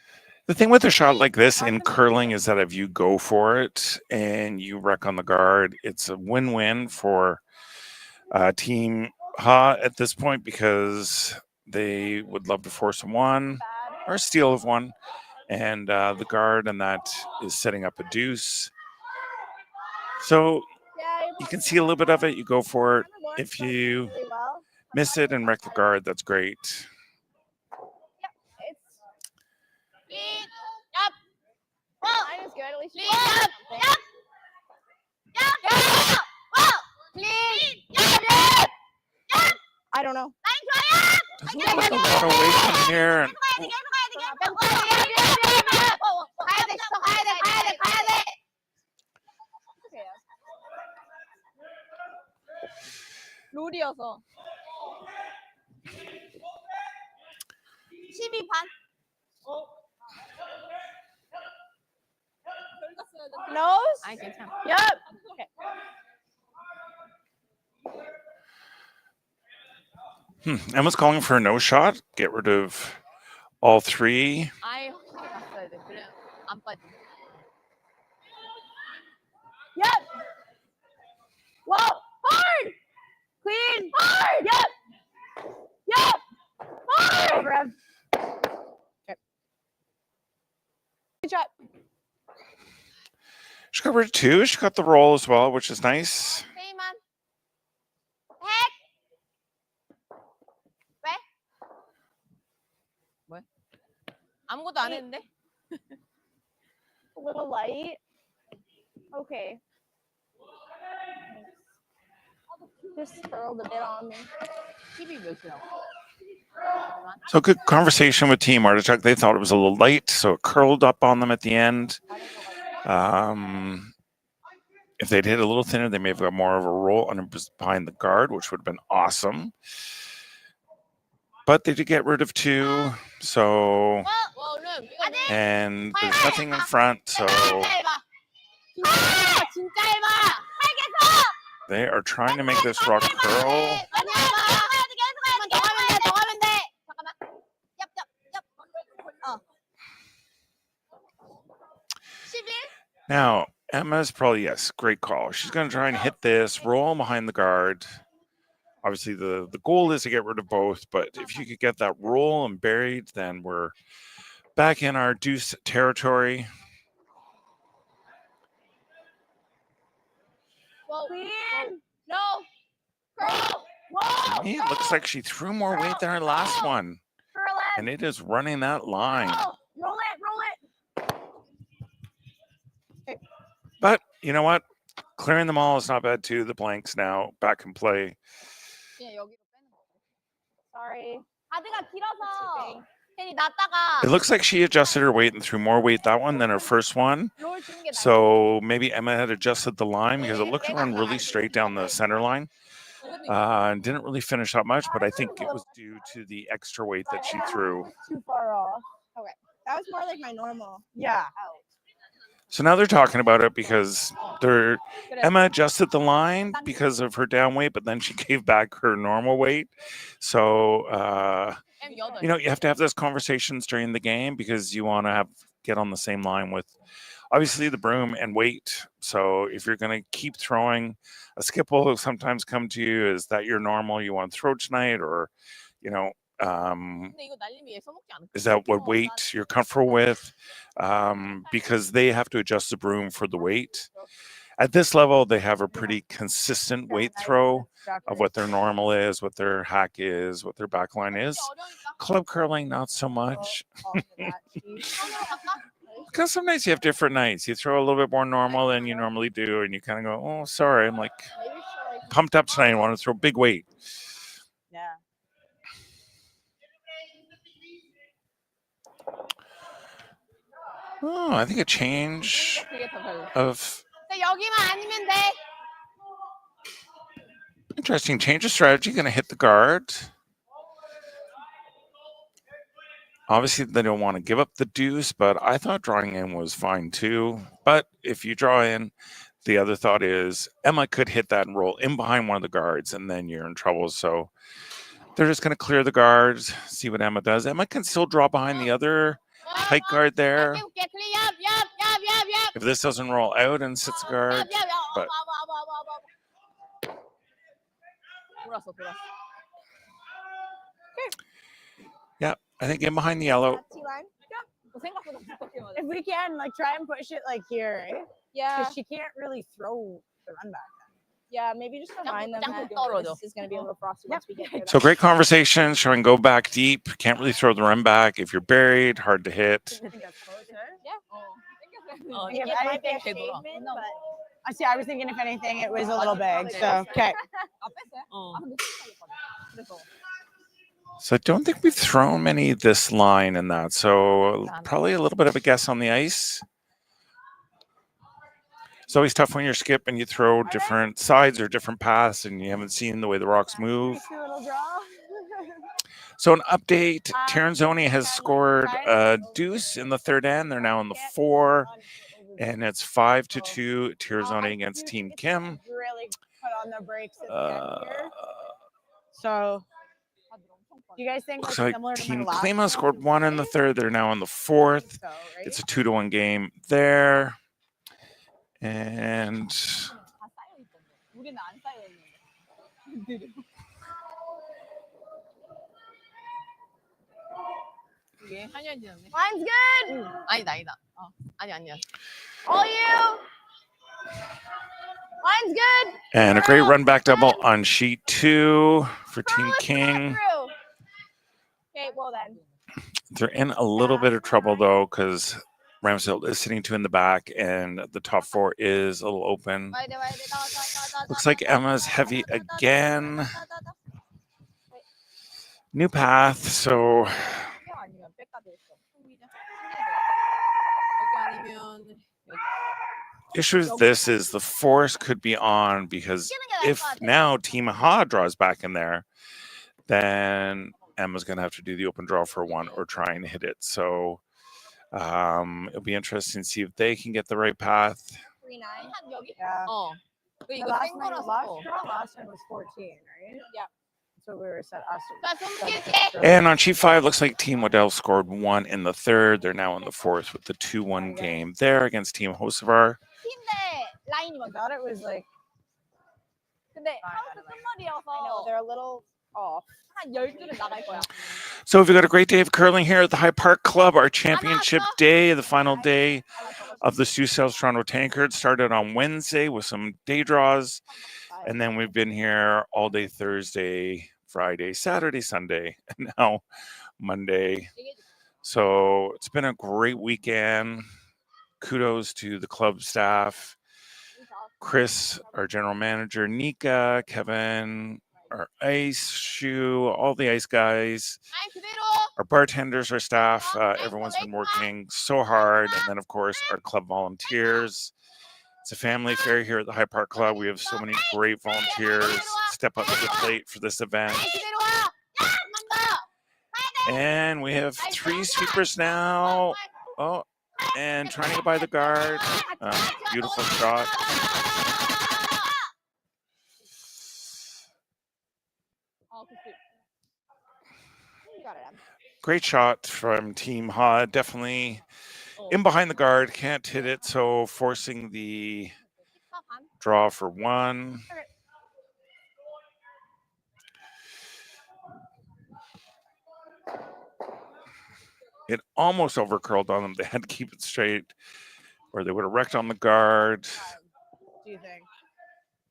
The thing with a shot like this in curling is that if you go for it and you wreck on the guard, it's a win-win for Team Ha at this point because they would love to force a 1 or a steal of 1. And the guard and that is setting up a deuce. So you can see a little bit of it. You go for it. If you miss it and wreck the guard, that's great. Mine is good. At least I don't know. Doesn't look like a lot of weight in here. And 룰이어서. 12 반. Nose? 아니 괜찮아. Yep. Okay. Emma's calling for a no shot. Get rid of all three. 아예 확실히 갔어야 돼. 그래 안 빠지. Yep. Whoa. Hard. Clean. Hard. Yep. Yep. Hard. Rev. Okay. Good job. She got rid of two. She got the roll as well, which is nice. 세이만. 핵. 왜? 왜? 아무것도 안 했는데? A little light. Okay. Just curled a bit on me. TV 몇이야? So good conversation with Team Artichuk. They thought it was a little light, so it curled up on them at the end. If they'd hit a little thinner, they may have got more of a roll behind the guard, which would have been awesome. But they did get rid of two, so and there's nothing in front, so 진짜 얇아. they are trying to make this rock curl. Now, Emma's probably, yes, great call. She's going to try and hit this, roll behind the guard. Obviously, the goal is to get rid of both, but if you could get that roll and buried, then we're back in our deuce territory. Clean. No. Curl. Whoa. It looks like she threw more weight than her last one, Curl it. and it is running that line. Roll it. Roll it. But you know what? Clearing them all is not bad too. The blanks now back in play. Sorry. 가드가 길어서 괜히 놨다가 It looks like she adjusted her weight and threw more weight that one than her first one. 롤 주는 게 나아. So maybe Emma had adjusted the line because it looked to run really straight down the center line. And didn't really finish that much, but I think it was due to the extra weight that she threw. Too far off. Okay. That was more like my normal. Yeah. So now they're talking about it because Emma adjusted the line because of her down weight, but then she gave back her normal weight. So you have to have those conversations during the game because you want to get on the same line with obviously the broom and weight. So if you're going to keep throwing, a skip will sometimes come to you. Is that your normal you want to throw tonight, or is that what weight you're comfortable with? Because they have to adjust the broom for the weight. At this level, they have a pretty consistent weight throw of what their normal is, what their hack is, what their backline is. Club curling, not so much. Because some nights you have different nights. You throw a little bit more normal than you normally do, and you kind of go, oh, sorry, I'm like pumped up tonight. I want to throw big weight. Yeah. Oh, I think a change of 여기만 아니면 돼. interesting change of strategy. Going to hit the guard. Obviously, they don't want to give up the deuce, but I thought drawing in was fine too. But if you draw in, the other thought is Emma could hit that and roll in behind one of the guards, and then you're in trouble. So they're just going to clear the guards, see what Emma does. Emma can still draw behind the other tight guard there. If this doesn't roll out and sits guard, but yeah, I think in behind the yellow. If we can, try and push it here, right? Yeah. Because she can't really throw the run back. Yeah, maybe just remind them that this is going to be a little frosty once we get there. So great conversation, showing go back deep. Can't really throw the run back. If you're buried, hard to hit. I was thinking if anything, it was a little big. So, okay. So I don't think we've thrown many this line and that. So probably a little bit of a guess on the ice. It's always tough when you're skip and you throw different sides or different paths and you haven't seen the way the rocks move. Little draw. So an update, Taranzoni has scored a deuce in the third end. They're now in the 4, and it's 5-2 Taranzoni against Team Kim. Really put on the brakes at the end here. So, do you guys think Looks like like similar to Team my last Klima one? scored 1 in the third. They're now in the 4th. So, right? It's a 2-1 game there. And Line's good. 아니다. 아니야. All you. Line's good. and a great run back double on sheet 2 for Team King. Okay, well then. They're in a little bit of trouble though, because Ramsdale is sitting 2 in the back, and the top 4 is a little open. Looks like Emma's heavy again. New path, so issue with this is the force could be on, because if now Team Ha draws back in there, then Emma's going to have to do the open draw for 1 or try and hit it. So it'll be interesting to see if they can get the right path. 3-9. Yeah. The last one was 14, right? Yeah. So we were set us. And on sheet 5, looks like Team Waddell scored 1 in the third. They're now in the 4th with the 2-1 game there against Team Hocevar. I thought it was like. 근데 하우스 끝말이어서 I know, they're a little off. 한 12는 나갈 거야. So we've got a great day of curling here at the High Park Club, our championship day, the final day of the Sioux Sales Toronto Tankard. Started on Wednesday with some day draws, and then we've been here all day Thursday, Friday, Saturday, Sunday, and now Monday. So it's been a great weekend. Kudos to the club staff, Chris, our general manager, Nika, Kevin, our ice shoe, all the ice guys, our bartenders, our staff. Everyone's been working so hard. And then, of course, our club volunteers. It's a family affair here at the High Park Club. We have so many great volunteers step up to the plate for this event. And we have 3 sweepers now. Oh, and trying to get by the guard. Beautiful shot. Great shot from Team Ha. Definitely in behind the guard. Can't hit it, so forcing the draw for 1. It almost overcurled on them. They had to keep it straight, or they would have wrecked on the guard. Do you think?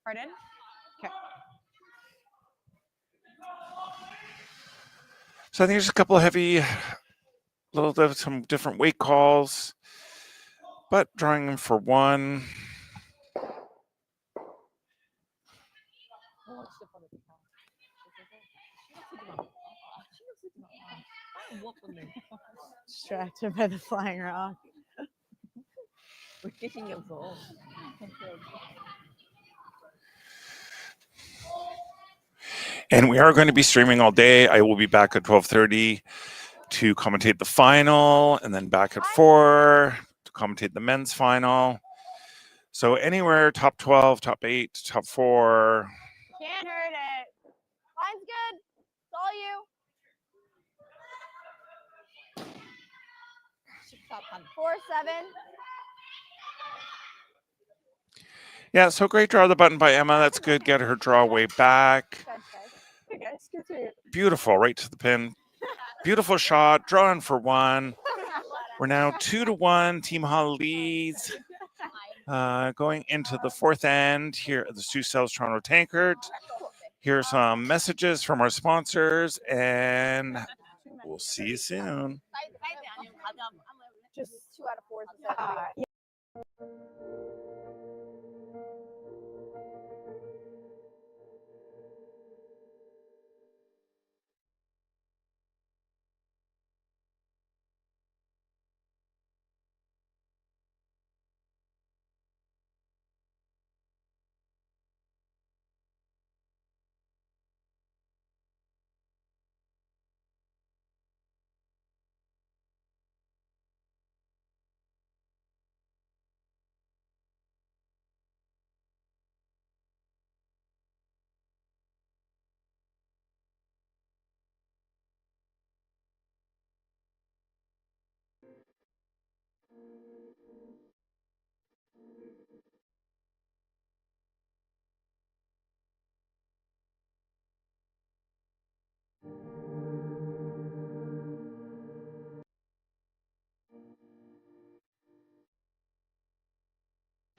Pardon? Okay. So I think there's a couple of heavy, little bit of some different weight calls, but drawing them for 1. Distracted by the flying rock. And we are going to be streaming all day. I will be back at 12:30 to commentate the final, and then back at 4 to commentate the men's final. So anywhere top 12, top 8, top 4. Can't hurt it. Line's good. It's all you. 4-7. Yeah, so great draw of the button by Emma. That's good. Get her draw way back. Hey guys, good to see you. Beautiful, right to the pin. Beautiful shot, drawing for 1. We're now 2-1. Team Ha leads. Going into the 4th end here at the Sioux Sales Toronto Tankard. Here are some messages from our sponsors, and we'll see you soon. Just 2 out of 4.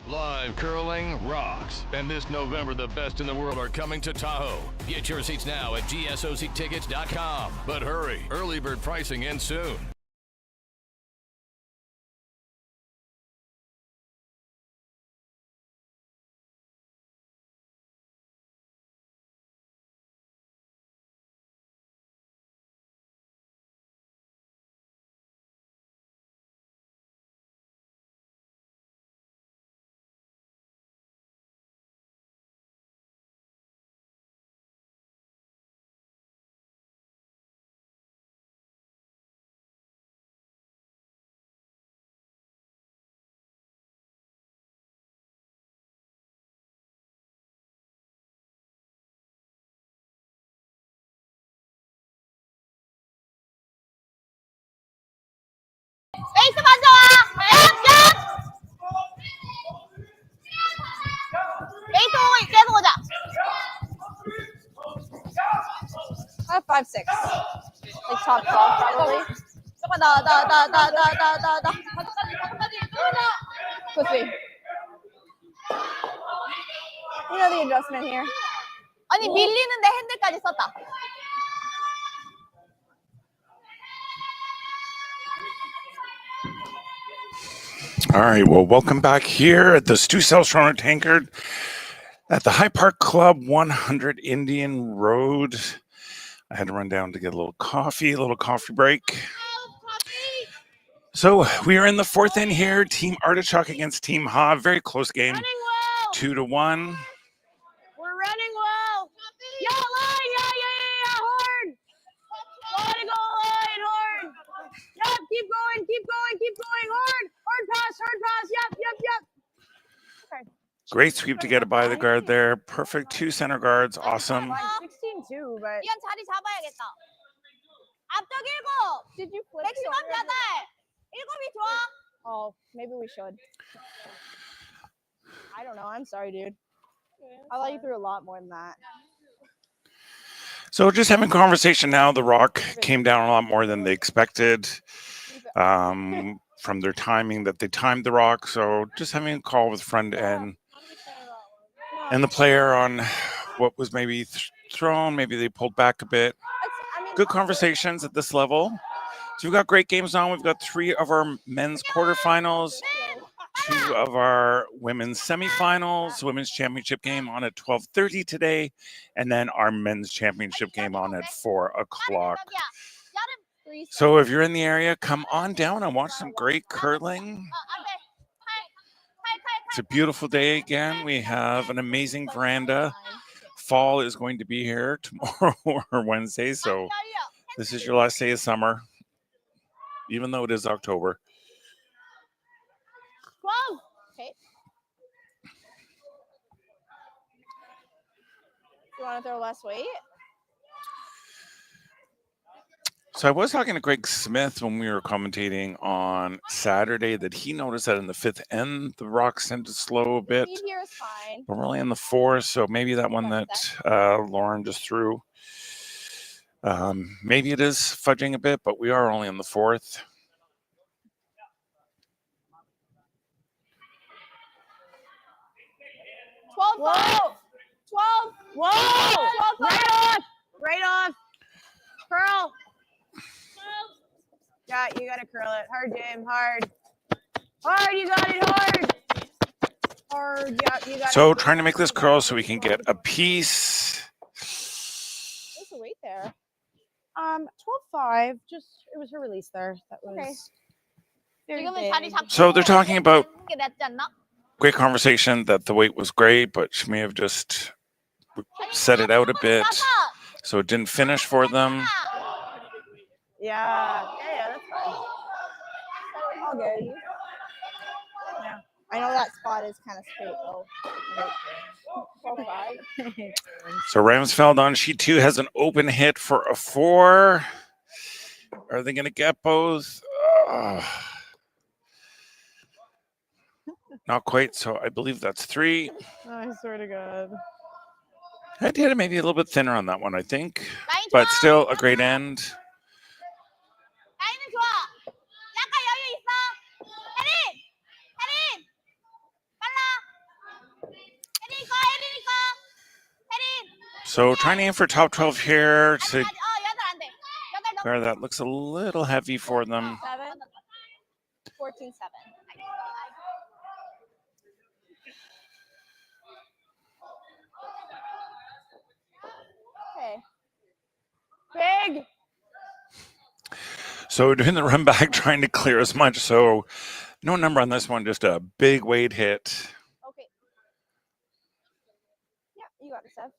Live curling rocks. And this November, the best in the world are coming to Tahoe. Get your seats now at gsoctickets.com. But hurry, early bird pricing ends soon. 베이스 먼저 와! 얍! 베이스 보고 계속 오자. 5'6". Like top 12 probably. 조금만 더. quickly. You know the adjustment here. 아니 밀리는데 핸들까지 썼다. All right, well, welcome back here at the Stu South Toronto Tankard at the High Park Club, 100 Indian Road. I had to run down to get a little coffee break. So we are in the fourth inning here. Team Artichuk against Team Ha. Very close game, 2-1. We're running well. Yeah, hard. Gotta go line, hard. Yep, keep going, hard pass. Yep. Okay. Great sweep to get it by the guard there. Perfect 2 center guards. Awesome. 16-2, but 이건 자리 잡아야겠다. 앞쪽 7. Did you flip 맥시멈 8. 7이 좋아. Oh, maybe we should. I don't know. I'm sorry, dude. I thought you threw a lot more than that. So just having conversation now. The rock came down a lot more than they expected from their timing that they timed the rock. So just having a call with front end and the player on what was maybe thrown. Maybe they pulled back a bit. Good conversations at this level. So we've got great games on. We've got 3 of our men's quarterfinals, 2 of our women's semifinals, women's championship game on at 12:30 today, and then our men's championship game on at 4 o'clock. So if you're in the area, come on down and watch some great curling. It's a beautiful day again. We have an amazing veranda. Fall is going to be here tomorrow or Wednesday, so this is your last day of summer, even though it is October. 12. Okay. You want to throw less weight? So I was talking to Greg Smith when we were commentating on Saturday that he noticed that in the 5th end, the rocks tend to slow a bit. Speed here is fine. But we're only in the 4th, so maybe that one that Lauren just threw, maybe it is fudging a bit, but we are only in the 4th. Whoa! 12. Whoa! 12. Right off. Curl. Yeah, you gotta curl it. Hard, James. Hard. You got it. Hard. Yeah, you got it. So trying to make this curl so we can get a piece. What's the weight there? 12.5. Just it was her release there. That was Okay. very 지금은 자리 big. 잡고 So they're talking about 게 낫지 않나? great conversation that the weight was great, but she may have just set it out a bit, so it didn't finish for them. Yeah, that's fine. All good. Yeah. I know that spot is kind of straight though. 12.5. So Ramsfeld on sheet 2 has an open hit for a 4. Are they going to get both? Not quite. So I believe that's 3. I swear to God. I did it maybe a little bit thinner on that one, I think, but still a great end. 라인은 좋아. 약간 여유 있어. 혜린. 빨라. So trying to aim for top 12 here to where that looks a little heavy for them. 14-7. Okay. Big. So doing the run back, trying to clear as much. So no number on this one, just a big weight hit. Okay. Yeah, you got it, Seth.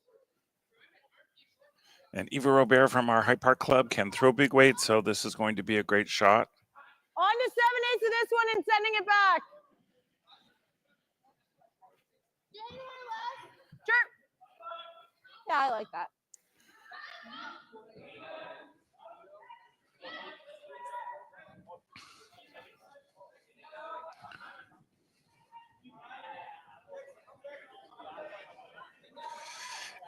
And Eva Robert from our Hyde Park Club can throw big weight, so this is going to be a great shot. On to 7/8 of this one and sending it back. Sure. Yeah, I like that.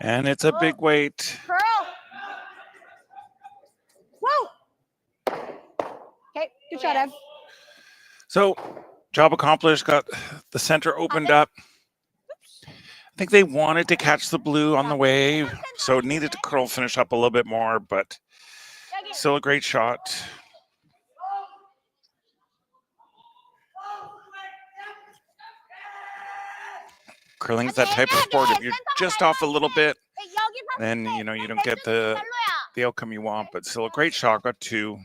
And it's a big weight. Curl. Whoa. Okay, good shot, Ev. So job accomplished, got the center opened up. I think they wanted to catch the blue on the way, so it needed to curl finish up a little bit more, but still a great shot. Curling is that type of sport. If you're just off a little bit, then you know you don't get the outcome you want, but still a great shot. Got 2.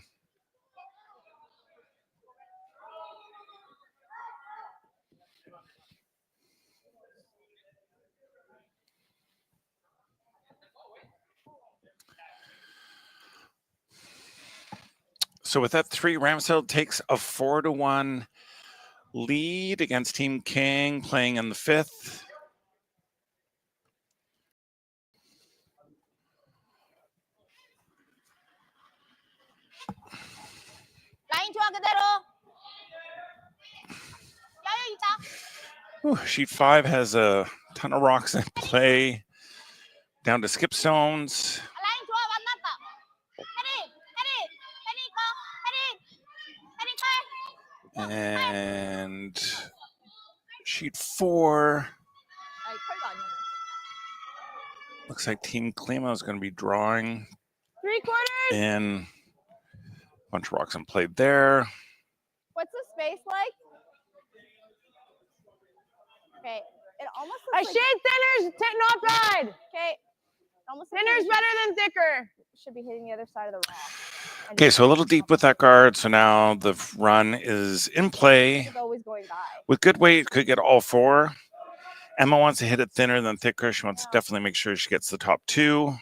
So with that 3, Ramsdale takes a 4-1 lead against Team King, playing in the 5th. 라인 좋아 그대로. 여유 있다. Sheet 5 has a ton of rocks in play. Down to skip stones. 라인 좋아 만났다. 해리 And sheet 4. Looks like Team Klima is going to be drawing 3/4. in. A bunch of rocks in play there. What's the space like? Okay, it almost A looks like shade thinner's not bad. okay. Almost looks Thinner's like better than thicker. it should be hitting the other side of the rock. Okay, so a little deep with that guard. So now the run is in play. It's always going by. With good weight, could get all 4. Emma wants to hit it thinner than thicker. She wants to definitely make sure she gets the top 2.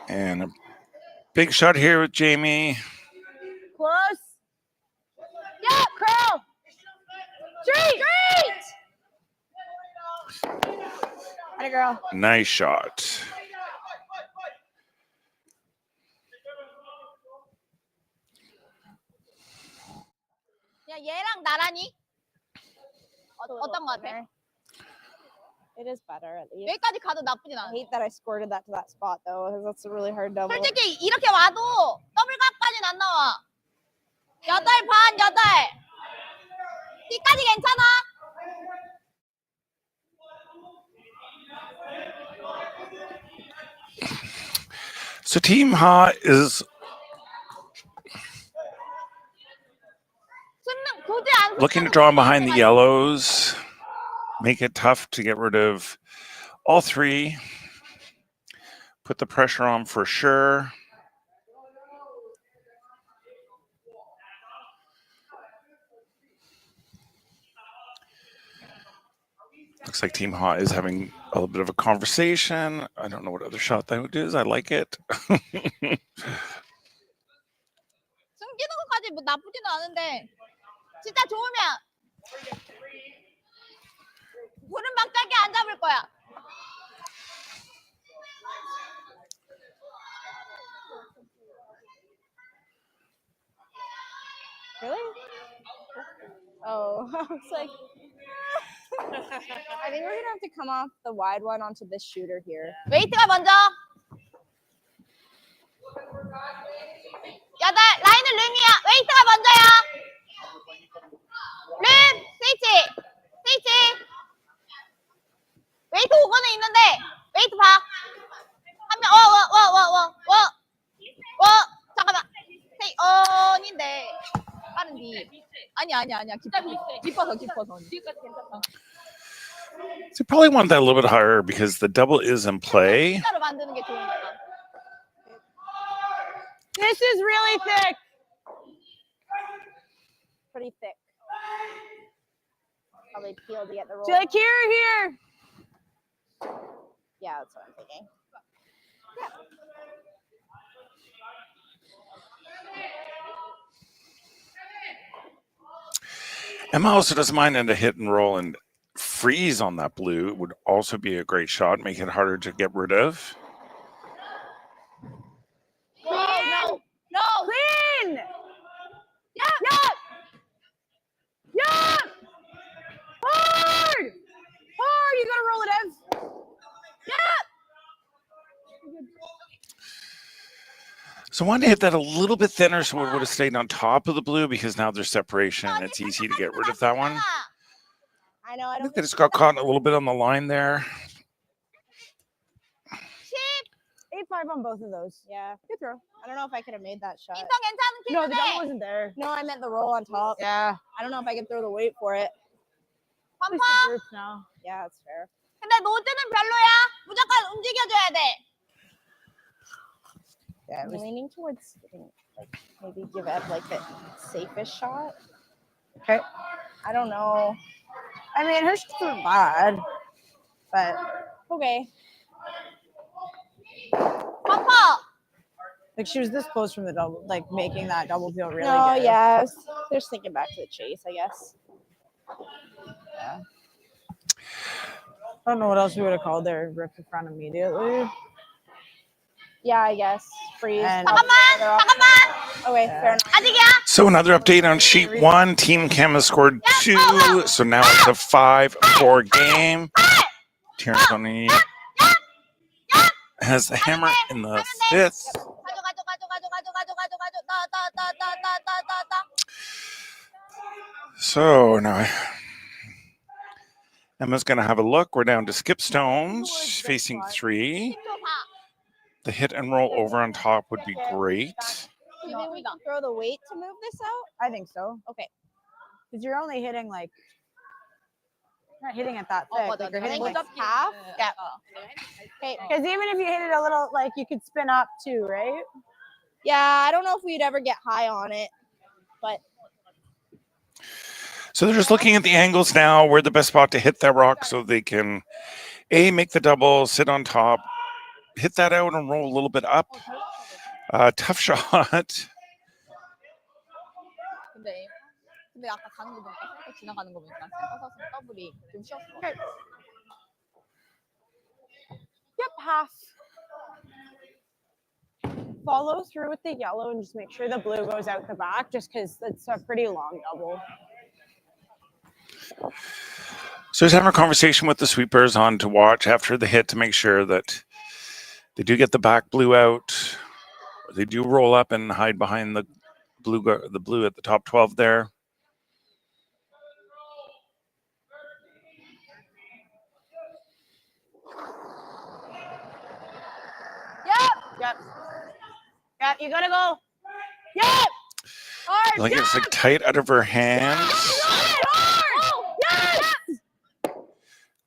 And a big shot here with Jamie. Close. Yeah, curl. Straight. Atta girl. Nice shot. 야 얘랑 나란히 어떤 거 같아? It is better at least. 여기까지 가도 나쁘진 I 않아. hate that I squirted that to that spot though, because that's a really hard double. 솔직히 이렇게 와도 더블각까지는 안 나와. 8 반 8. B까지 괜찮아. So Team Ha is looking to draw behind the yellows, make it tough to get rid of all 3. Put the pressure on for sure. Looks like Team Ha is having a little bit of a conversation. I don't know what other shot that is. I like it. 숨기는 것까지 뭐 나쁘지는 않은데 진짜 좋으면 불은 막자기 안 잡을 거야. Really? Oh, I was like, I think we're gonna have to come off the wide one onto this shooter here. 웨이트가 먼저. 여덟. 라인은 룸이야. 웨이트가 먼저야. 룸. 스위치. 스위치. 웨이트 5번에 있는데. 웨이트 봐. 한 명. 잠깐만. 언인데. 빠른 뒤. 아니야. 깊어서. 뒤까지 괜찮다. So you probably want that a little bit higher because the double is in play. 진짜로 만드는 게 좋은 거야. This is really thick. Pretty thick. Probably peel to get the roll. Do you like here? Yeah, that's what I'm thinking. Emma also doesn't mind in a hit and roll and freeze on that blue. It would also be a great shot, make it harder to get rid of. No. Clean. Yeah. Hard. You gotta roll it, Ev. So I wanted to hit that a little bit thinner so it would have stayed on top of the blue because now there's separation and it's easy to get rid of that one. I know. I think that it's got caught a little bit on the line there. 8-5 on both of those. Yeah. Good throw. I don't know if I could have made that shot. 인성 괜찮은 No, the double 팀이네. wasn't there. No, I meant the roll on top. Yeah. I don't know if I could throw the weight for it. At least 펌퍼. it hurts now. Yeah, that's fair. 근데 노즈는 별로야. 무조건 움직여줘야 돼. Yeah, I'm leaning towards like maybe give Ed like the safest shot. Okay. I don't know. I mean, her shots weren't bad, but Okay. 펌퍼. like she was this close from the double, like making that double feel really No, good. yeah. They're just thinking back to the chase, I guess. I don't know what else we would have called there. Rip the front immediately. Yeah, I guess. Freeze. And- 잠깐만. Okay, Yeah. fair enough. 아직이야. So another update on sheet 1. Team Chem has scored 2. So now it's a 5-4 game. Tierney has the hammer in the 5th. 가져. So now Emma's going to have a look. We're down to skip stones, facing 3. The hit and roll over on top would be great. Do you think we can throw the weight to move this out? I think so. Okay. Because you're only hitting like, not hitting it that thick. Like you're hitting like Up half? Yeah. Okay. Because even if you hit it a little, like you could spin up too, right? Yeah, I don't know if we'd ever get high on it, but So they're just looking at the angles now, where the best spot to hit that rock so they can make the double, sit on top, hit that out and roll a little bit up. Tough shot. 근데 아까 가는 거 보니까 센터 지나가는 거 보니까 센터 선수 더블이 좀 쉬었어. Yep, half. Follow through with the yellow and just make sure the blue goes out the back, just because it's a pretty long double. So he's having a conversation with the sweepers on to watch after the hit to make sure that they do get the back blue out. They do roll up and hide behind the blue at the top 12 there. Yep, you gotta go. Yep. Hard. Like it's like tight out of her hands. Hard. Yes.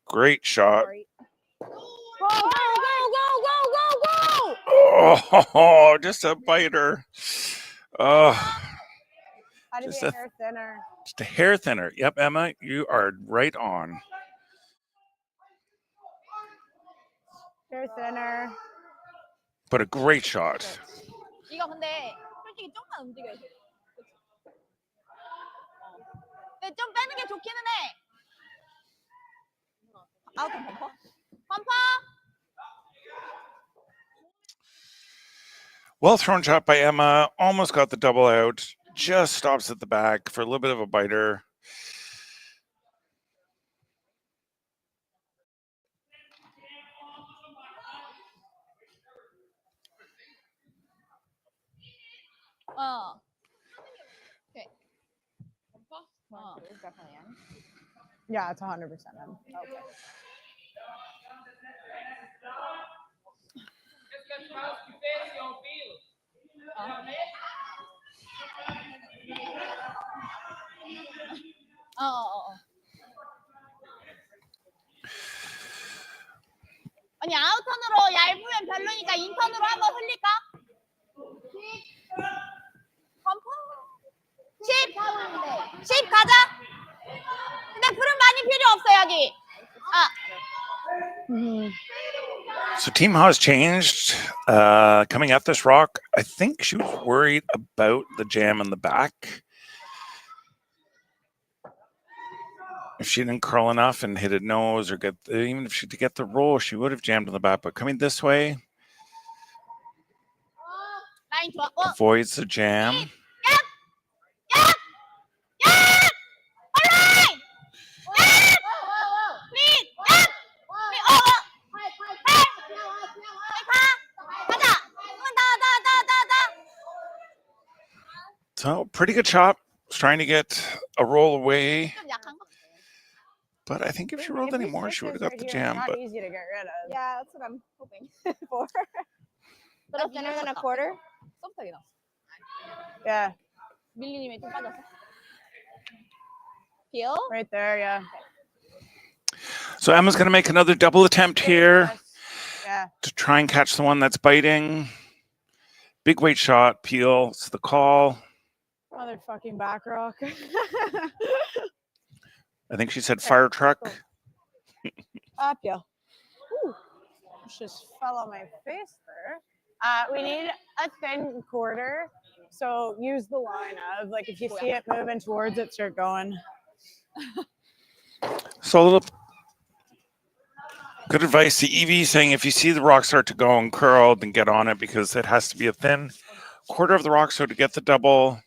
Great shot. Go. Oh, just a biter. Oh, How to be Just a a- hair thinner. just a hair thinner. Yep, Emma, you are right on. Hair thinner. But a great shot. 이거 근데 솔직히 좀만 움직여야 돼. 근데 좀 빼는 게 좋기는 해. 아웃 펌퍼? 펌퍼? Well thrown shot by Emma. Almost got the double out. Just stops at the back for a little bit of a biter. Okay. Definitely in. Yeah, it's 100% in. Okay. 언니 아웃턴으로 얇으면 별로니까 인턴으로 한번 흘릴까? 10 가자. 근데 풀은 많이 필요 없어 여기. So Team Ha has changed. Coming up this rock, I think she was worried about the jam in the back. If she didn't curl enough and hit a nose or even if she to get the roll, she would have jammed in the back. But coming this way, avoids the jam. So pretty good chop. Was trying to get a roll away. But I think if she rolled any more, she would have got the jam. Not But easy to get rid of. Yeah, that's what I'm hoping for. Little thinner than a quarter. Yeah. 밀리님이 좀 빠졌어. Peel. Right there, yeah. so Emma's going to make another double attempt here Yeah. to try and catch the one that's biting. Big weight shot, peel. It's the call. Motherfucking back rock. I think she said fire truck. Up, yeah. Ooh. Just fell on my face there. We need a thin quarter. So use the line of, like, if you see it moving towards it, start going. So a little good advice to Evie saying if you see the rock start to go and curl, then get on it because it has to be a thin quarter of the rock. So to get the double.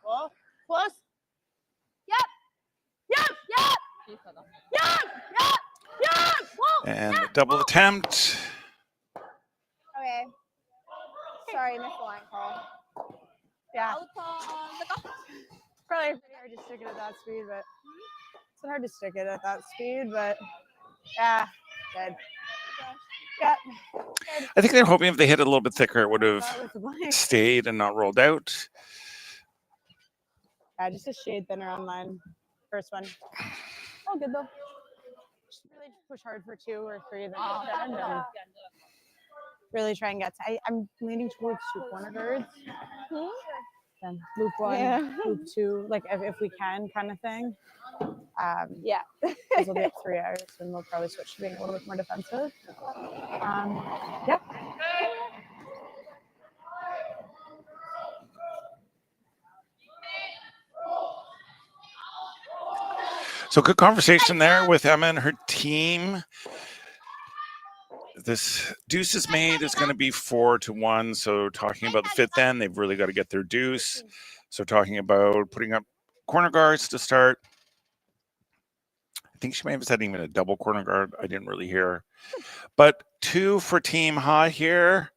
Whoa. Close. Yep. Whoa. And the double attempt. Okay. Sorry, missed the line call. Yeah. Probably pretty hard to stick it at that speed, but it's hard to stick it at that speed, but yeah, good. Yeah. I think they're hoping if they hit it a little bit thicker, it would have That was the blank. stayed and not rolled out. Yeah, just a shade thinner on mine. First one. Oh, good though. Just really push hard for 2 or 3 then extend and really try and get to, I'm leaning towards 2 corner guards. Then loop 1, loop 2, like if we can kind of thing. Yeah. Because we'll be at 3 hours and we'll probably switch to being a little bit more defensive. Yeah. So good conversation there with Emma and her team. This deuce is made is going to be 4-1. So talking about the fifth end, they've really got to get their deuce. So talking about putting up corner guards to start. I think she may have said even a double corner guard. I didn't really hear. But 2 for Team Ha here.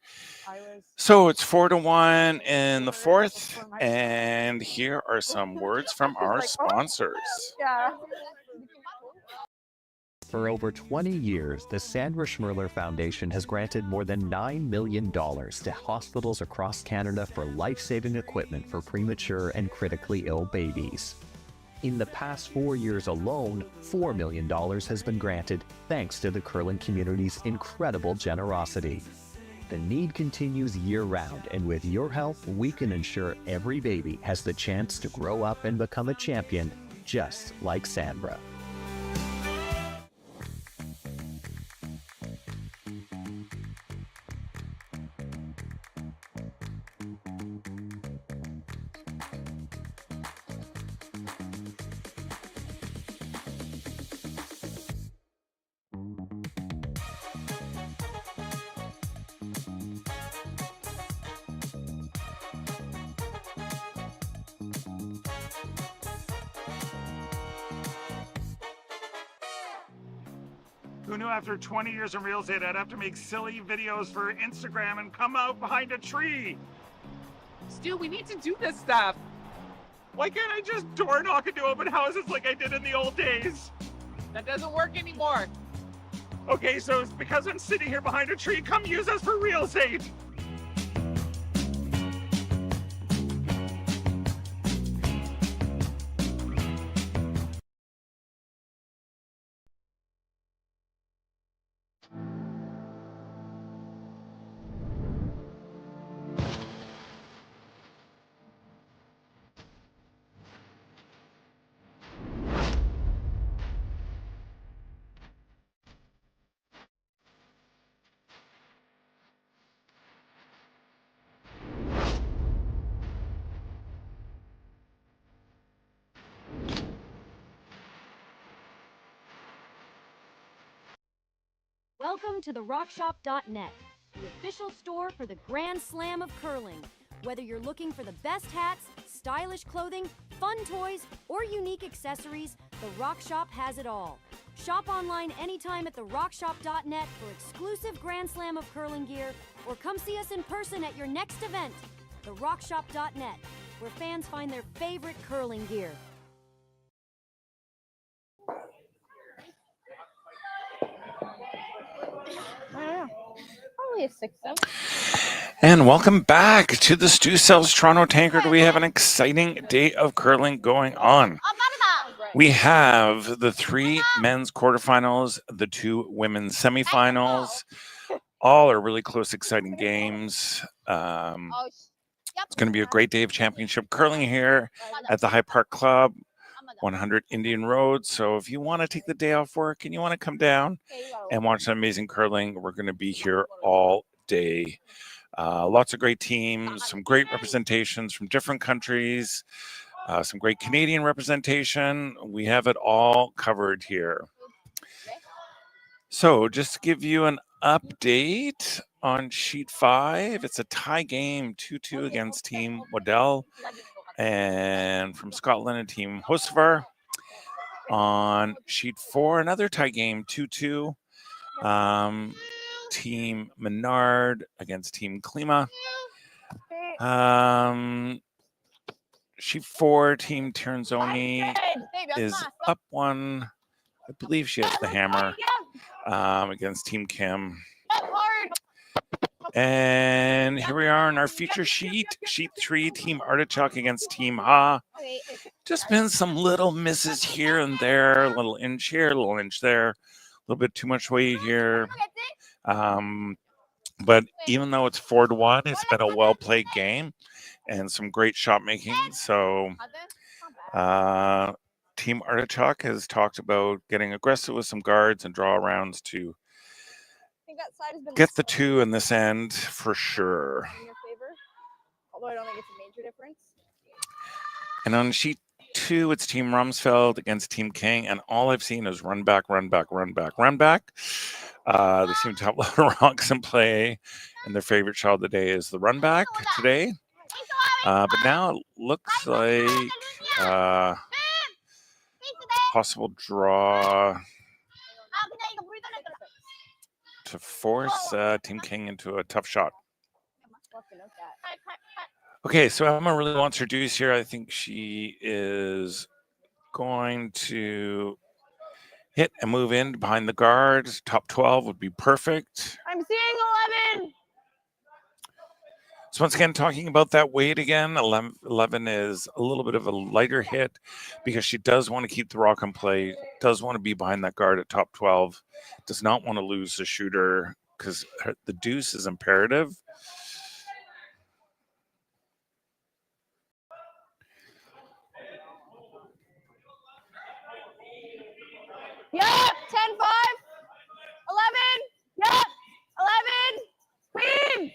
So it's 4-1 in the fourth. And here are some words from our sponsors. Yeah. For over 20 years, the Sandra Schmirler Foundation has granted more than $9 million to hospitals across Canada for life-saving equipment for premature and critically ill babies. In the past 4 years alone, $4 million has been granted thanks to the curling community's incredible generosity. The need continues year-round, and with your help, we can ensure every baby has the chance to grow up and become a champion, just like Sandra. Who knew after 20 years in real estate I'd have to make silly videos for Instagram and come out behind a tree? Stu, we need to do this stuff. Why can't I just door knock into open houses like I did in the old days? That doesn't work anymore. Okay, so it's because I'm sitting here behind a tree. Come use us for real estate. Welcome to the rockshop.net, the official store for the Grand Slam of curling. Whether you're looking for the best hats, stylish clothing, fun toys, or unique accessories, the Rock Shop has it all. Shop online anytime at the rockshop.net for exclusive Grand Slam of curling gear, or come see us in person at your next event. The rockshop.net, where fans find their favorite curling gear. I don't know. Probably a 6-7. And welcome back to the Stu Sells Toronto Tankard. We have an exciting day of curling going on. We have the 3 men's quarterfinals, the 2 women's semifinals. All are really close, exciting games. It's going to be a great day of championship curling here at the High Park Club, 100 Indian Road. So if you want to take the day off work and you want to come down and watch some amazing curling, we're going to be here all day. Lots of great teams, some great representations from different countries, some great Canadian representation. We have it all covered here. So just to give you an update on sheet 5, it's a tie game, 2-2 against Team Waddell, and from Scotland and Team Hocevar. On sheet 4, another tie game, 2-2. Team Menard against Team Klima. Sheet 4, Team Tiernzoni is up 1. I believe she has the hammer against Team Kim. And here we are in our feature sheet. Sheet 3, Team Artichuk against Team Ha. Just been some little misses here and there. A little inch here, a little inch there. A little bit too much weight here. But even though it's 4-1, it's been a well-played game and some great shot making. So Team Artichuk has talked about getting aggressive with some guards and draw rounds to get the 2 in this end for sure. In your favor, although I don't think it's a major difference. And on sheet 2, it's Team Rumsfeld against Team King, and all I've seen is run back, run back, run back, run back. They seem to have a lot of rocks in play, and their favorite shot of the day is the run back today. But now it looks like possible draw to force Team King into a tough shot. Okay, so Emma really wants her deuce here. I think she is going to hit and move in behind the guard. Top 12 would be perfect. I'm seeing 11. So once again, talking about that weight again, 11 is a little bit of a lighter hit because she does want to keep the rock in play, does want to be behind that guard at top 12, does not want to lose the shooter because the deuce is imperative. Yep, 10-5. 11. Yep, 11. Queen.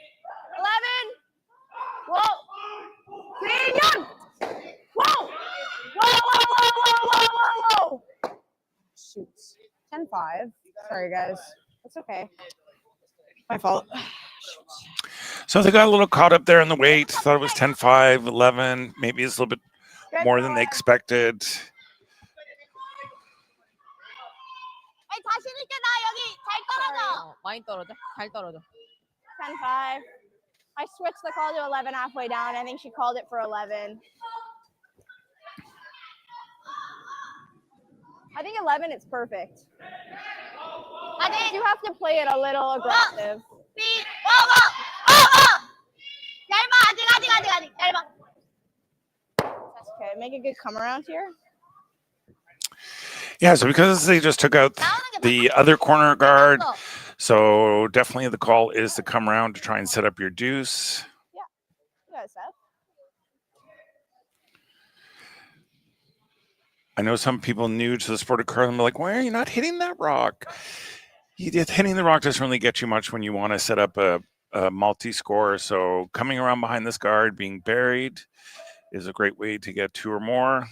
11. Whoa. Queen, young. Whoa. Whoa, whoa, whoa, whoa, whoa, whoa, whoa. Shoot. 10-5. Sorry, guys. That's okay. My fault. So they got a little caught up there in the weight. Thought it was 10-5, 11. Maybe it's a little bit more than they expected. 많이 떨어져. 잘 떨어져. 10-5. I switched the call to 11 halfway down. I think she called it for 11. I think 11 is perfect. I think you have to play it a little aggressive. That's okay. Make a good come around here. Yeah, so because they just took out the other corner guard, so definitely the call is to come around to try and set up your deuce. Yeah, you got it, Seth. I know some people new to the sport of curling are like, why are you not hitting that rock? Hitting the rock doesn't really get you much when you want to set up a multi-score. So coming around behind this guard, being buried, is a great way to get 2 or more.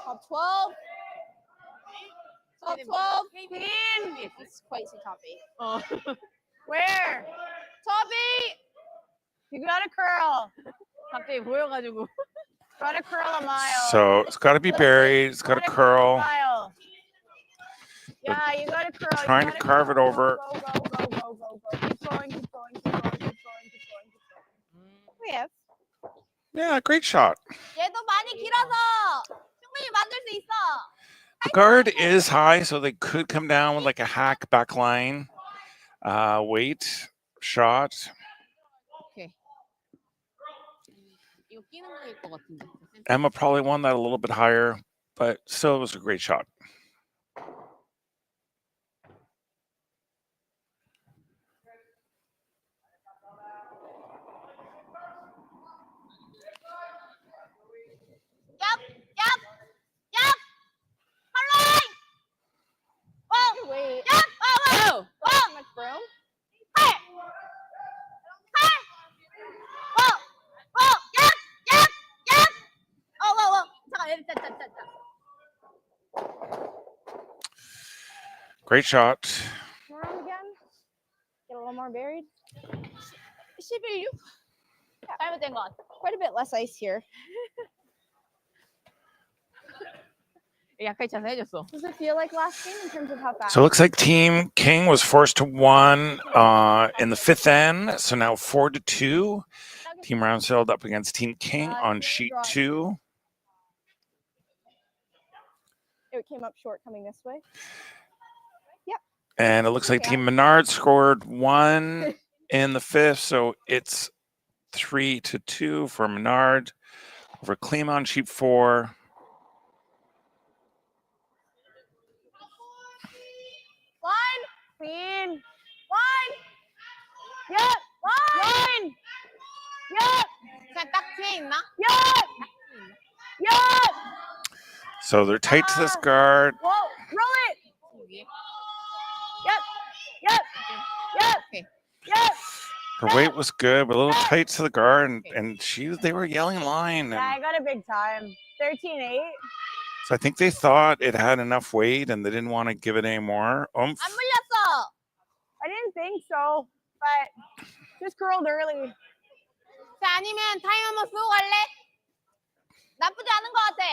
Top 12. Top 12. Queen. It's quite top 8. Where? Top 8. You got a curl. 갑자기 보여가지고. Got to curl a mile. So it's got to be buried. It's got to curl. Yeah, you got to curl. Trying to carve it over. Go. Keep going. We have. Yeah, great shot. 얘도 많이 길어서 충분히 만들 수 있어. The guard is high, so they could come down with like a hack back line. Weight shot. 오케이. 이거 끼는 거일 것 같은데. Emma probably won that a little bit higher, but still it was a great shot. Yep. Hurry! Whoa! Wait. Yep. Whoa! Too much room. Hey! Whoa! Yep. Whoa! 잠깐. Great shot. Around again. Get a little more buried. 11. 잘못된 것 같아. Quite a bit less ice here. 약하게 자세해졌어. Does it feel like last game in terms of how fast? So it looks like Team King was forced to 1 in the 5th end. So now 4-2. Team Roundfield up against Team King on sheet 2. It came up short coming this way. Yep. And it looks like Team Menard scored 1 in the 5th. So it's 3-2 for Menard over Klima on sheet 4. Line. Yep. Line. Yep. 그냥 딱 뒤에 있나? Yep. So they're tight to this guard. Whoa. Roll it. Yep. Her weight was good, but a little tight to the guard, and they were yelling line. Yeah, I got a big time. 13-8. So I think they thought it had enough weight and they didn't want to give it any more oomph. 안 물렸어. I didn't think so, but just curled early. 자, 아니면 타임 한번 쓰고 갈래? 나쁘지 않은 것 같아.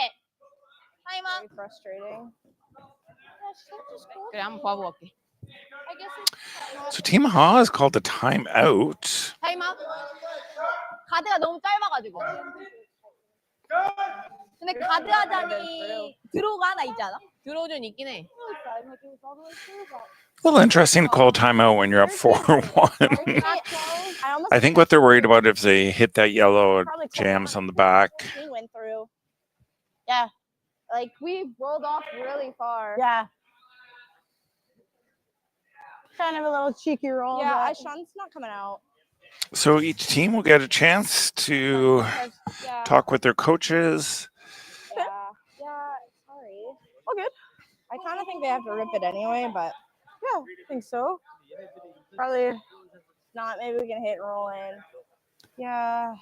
타임아. Very frustrating. 그래, 한번 봐보고 갈게. So Team Ha has called the timeout. 타임아. 가드가 너무 짧아가지고. 근데 가드 하자니 드로우가 하나 있지 않아? 드로우 좀 있긴 해. A little interesting to call timeout when you're up 4-1. I think what they're worried about if they hit that yellow, it jams on the back. He went through. Yeah. Like we rolled off really far. Yeah. Kind of a little cheeky roll. Yeah, Sean's not coming out. So each team will get a chance to talk with their coaches. Yeah, sorry. All good. I kind of think they have to rip it anyway, but yeah, I think so. Probably not. Maybe we can hit and roll in. Yeah.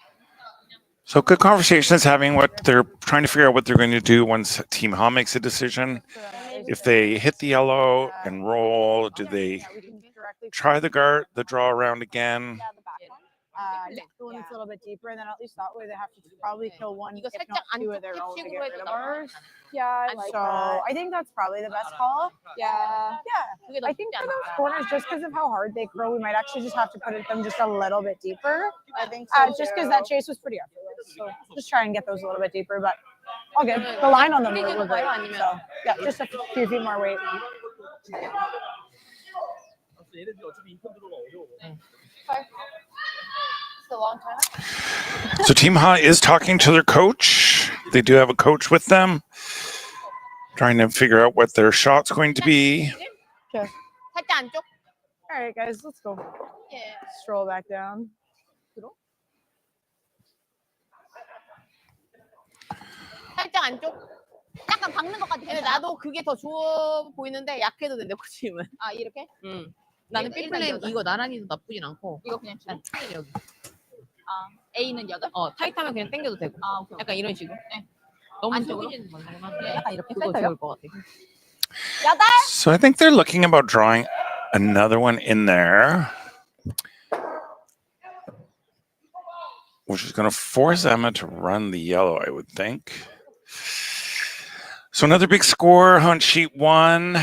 So good conversations having what they're trying to figure out what they're going to do once Team Ha makes a decision. If they hit the yellow and roll, do they try the draw around again? The one that's a little bit deeper, and then at least that way they have to probably kill one, 이거 if 살짝 not two 안쪽 of their own to get 힙식으로 rid 해도 of 나올 ours. Yeah, I like So that. I think that's probably the best call. Yeah. 그게 더 I think 쉽지 for those 않을까. corners, just because of how hard they curl, we might actually just have to put them just a little bit deeper. I think so. Just because that chase was pretty effortless. So just try and get those a little bit deeper, but all good. The line on them were great. So yeah, just a few feet more weight. It's a long time. So Team Ha is talking to their coach. They do have a coach with them, trying to figure out what their shot's going to be. Okay. 살짝 안쪽. All right, guys, let's go. 예. Stroll back down. 살짝 안쪽. 약간 박는 것 같아. 근데 나도 그게 더 좋아 보이는데 약해도 된대 코치님은. 아 이렇게? 응. 나는 B플랜 이거 나란히도 나쁘진 않고. 이거 그냥 난 T 여기. 아 A는 여덟? 타이트하면 그냥 당겨도 되고. 아 오케이. 약간 이런 식으로. 네. 너무 쏘기는 말고 약간 이렇게 그거 좋을 것 같아. 여덟. So I think they're looking about drawing another one in there, which is going to force Emma to run the yellow, I would think. So another big score on sheet 1.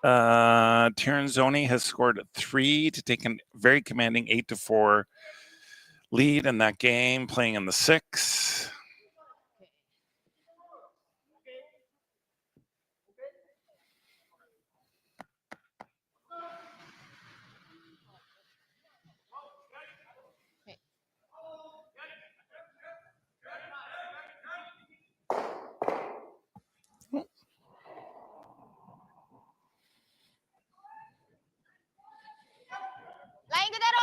Tiranzoni has scored 3 to take a very commanding 8-4 lead in that game, playing in the 6. 라인 그대로.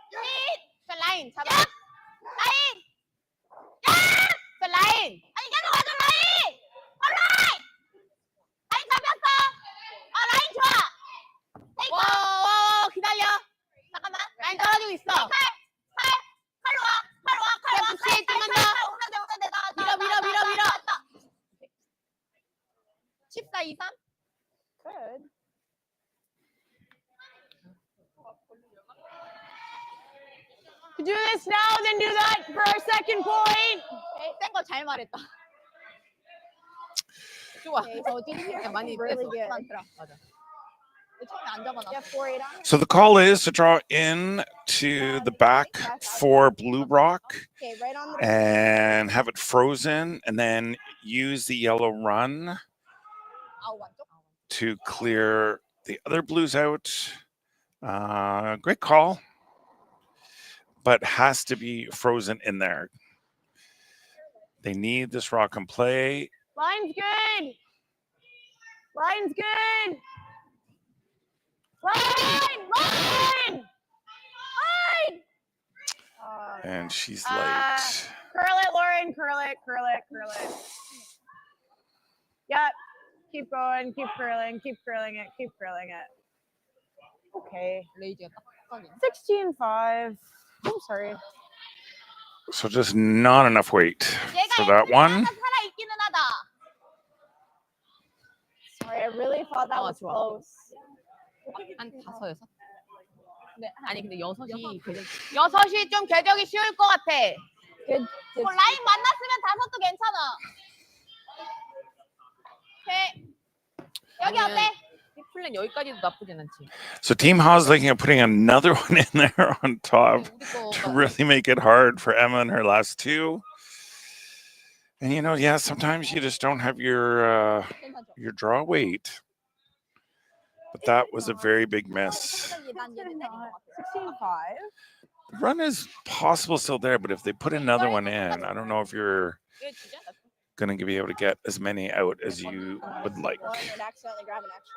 핏. 자 라인 잡아. 라인. 자 라인. 아니 계속 가자 라인. 라인. 라인 잡혔어. 라인 좋아. 와 기다려. 잠깐만. 라인 떨어지고 있어. 칼로 와. 푸시 좀만 더. 밀어. 14, 23. Good. To do this now, then do that for our second point. 센거 잘 말했다. 좋아. 많이 Really good. 많더라. 맞아. 처음에 안 잡아놨어. Yeah, 4-8 on. So the call is to draw in to the back for Blue Rock Okay, right on the and have it frozen, and then use the yellow run to clear the other blues out. Great call, but has to be frozen in there. They need this rock in play. Line's good. Line's good. Line. And she's late. Curl it, Lauren. Curl it. Yep. Keep going. Keep curling it. Okay. 16-5. I'm sorry. So just not enough weight for that one. 살아있기는 하다. Sorry, I really thought that was 좋아. close. 한 5, 6? 네. 아니 근데 6이 좀 궤적이 쉬울 것 같아. 라인 만났으면 5도 괜찮아. 오케이. 여기 어때? 플랜 여기까지도 나쁘진 않지. So Team Ha's looking at putting another one in there on top to really make it hard for Emma in her last 2. And yeah, sometimes you just don't have your draw weight. But that was a very big miss. 16-5. The run is possible still there, but if they put another one in, I don't know if you're going to be able to get as many out as you would like. Accidentally grab an extra.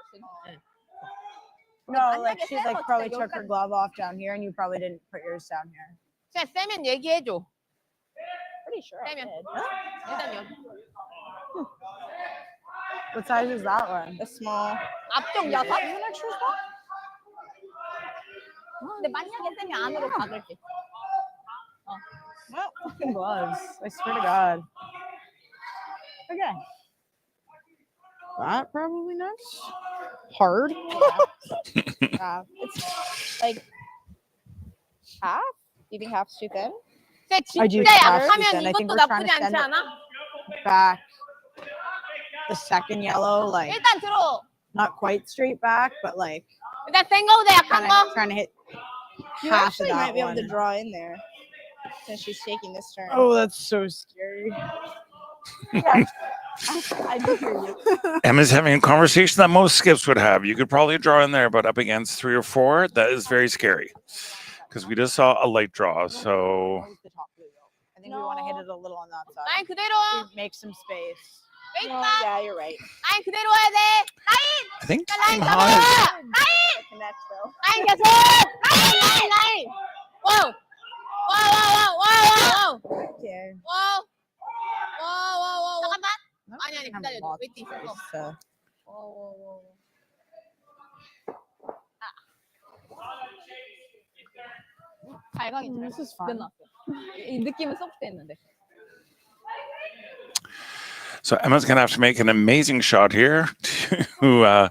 No, like she probably took her glove off down here, and you probably didn't put yours down here. 자, 세면 얘기해줘. Pretty sure I 세면. did. 일단 여기. What size is that one? The small. 앞쪽 6. An extra small? 근데 만약에 세면 안으로 박을게. Well, fucking gloves. I swear to God. Okay. That probably next. Hard. Yeah. It's like half. you think half's too thin? 근데 I do 진짜 think half's too 약하면 thin. I think 이것도 we're trying 나쁘지 to 않지 send it 않아? back. The second yellow, like 일단 들어. not quite straight back, but like 일단 센 거보다 약한 거. trying to hit You half of actually that might be able one. to draw in there since she's taking this turn. Oh, that's so scary. I do hear you. Emma's having a conversation that most skips would have. You could probably draw in there, but up against 3 or 4, that is very scary. Because we just saw a light draw, so I think we want to hit it a little on that side. 라인 그대로. Make some space. 웨이트만. Yeah, you're right. 라인 그대로 와야 돼. 라인. I think 라인 Team 잡아. High. 라인. Connect though. 라인 계속. 라인. 라인. 와우. 와우. Okay. 와우. 와우. 잠깐만. No, 아니 I have 기다려. lots 웨이팅. of space, so. 와우. 발광이 This is fun. 이 느낌은 서브 때 했는데. So Emma's going to have to make an amazing shot here to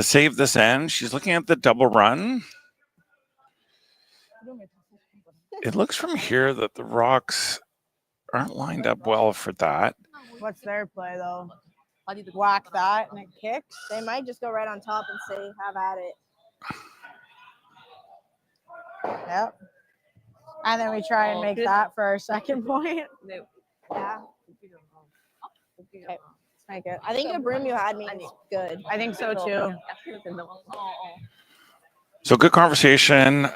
save this end. She's looking at the double run. It looks from here that the rocks aren't lined up well for that. What's their play though? Whack that and it kicks. They might just go right on top and say, have at it. Yep. And then we try and make that for our second point. Yeah. Okay, let's make it. I think the brim you had means good. I think so too. So good conversation.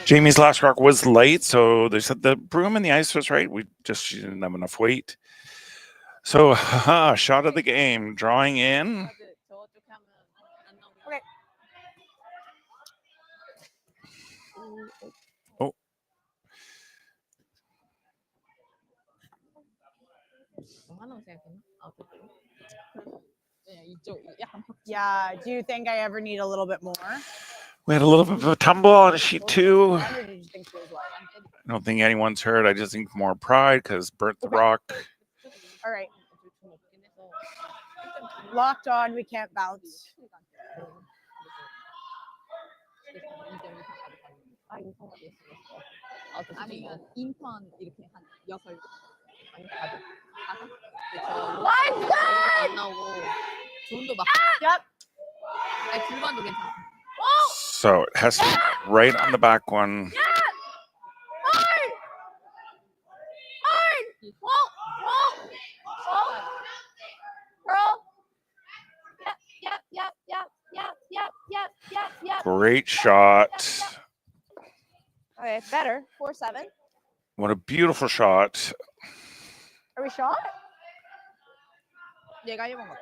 Jamie's last rock was light, so they said the broom and the ice was right. She didn't have enough weight. So shot of the game, drawing in. Oh. Yeah. Do you think I ever need a little bit more? We had a little bit of a tumble on sheet 2. Or did you think she was light? I don't think anyone's hurt. I just think more pride because burnt the rock. All right. Locked on. We can't bounce. 아니면 인턴 이렇게 한 6. 아니 5. 안 나오고 존도 막. Yep. 아니 불만도 괜찮아. So it has to be right on the back one. Great shot. Okay, better. 4-7. What a beautiful shot. Are we shot? 얘가 1번 같아.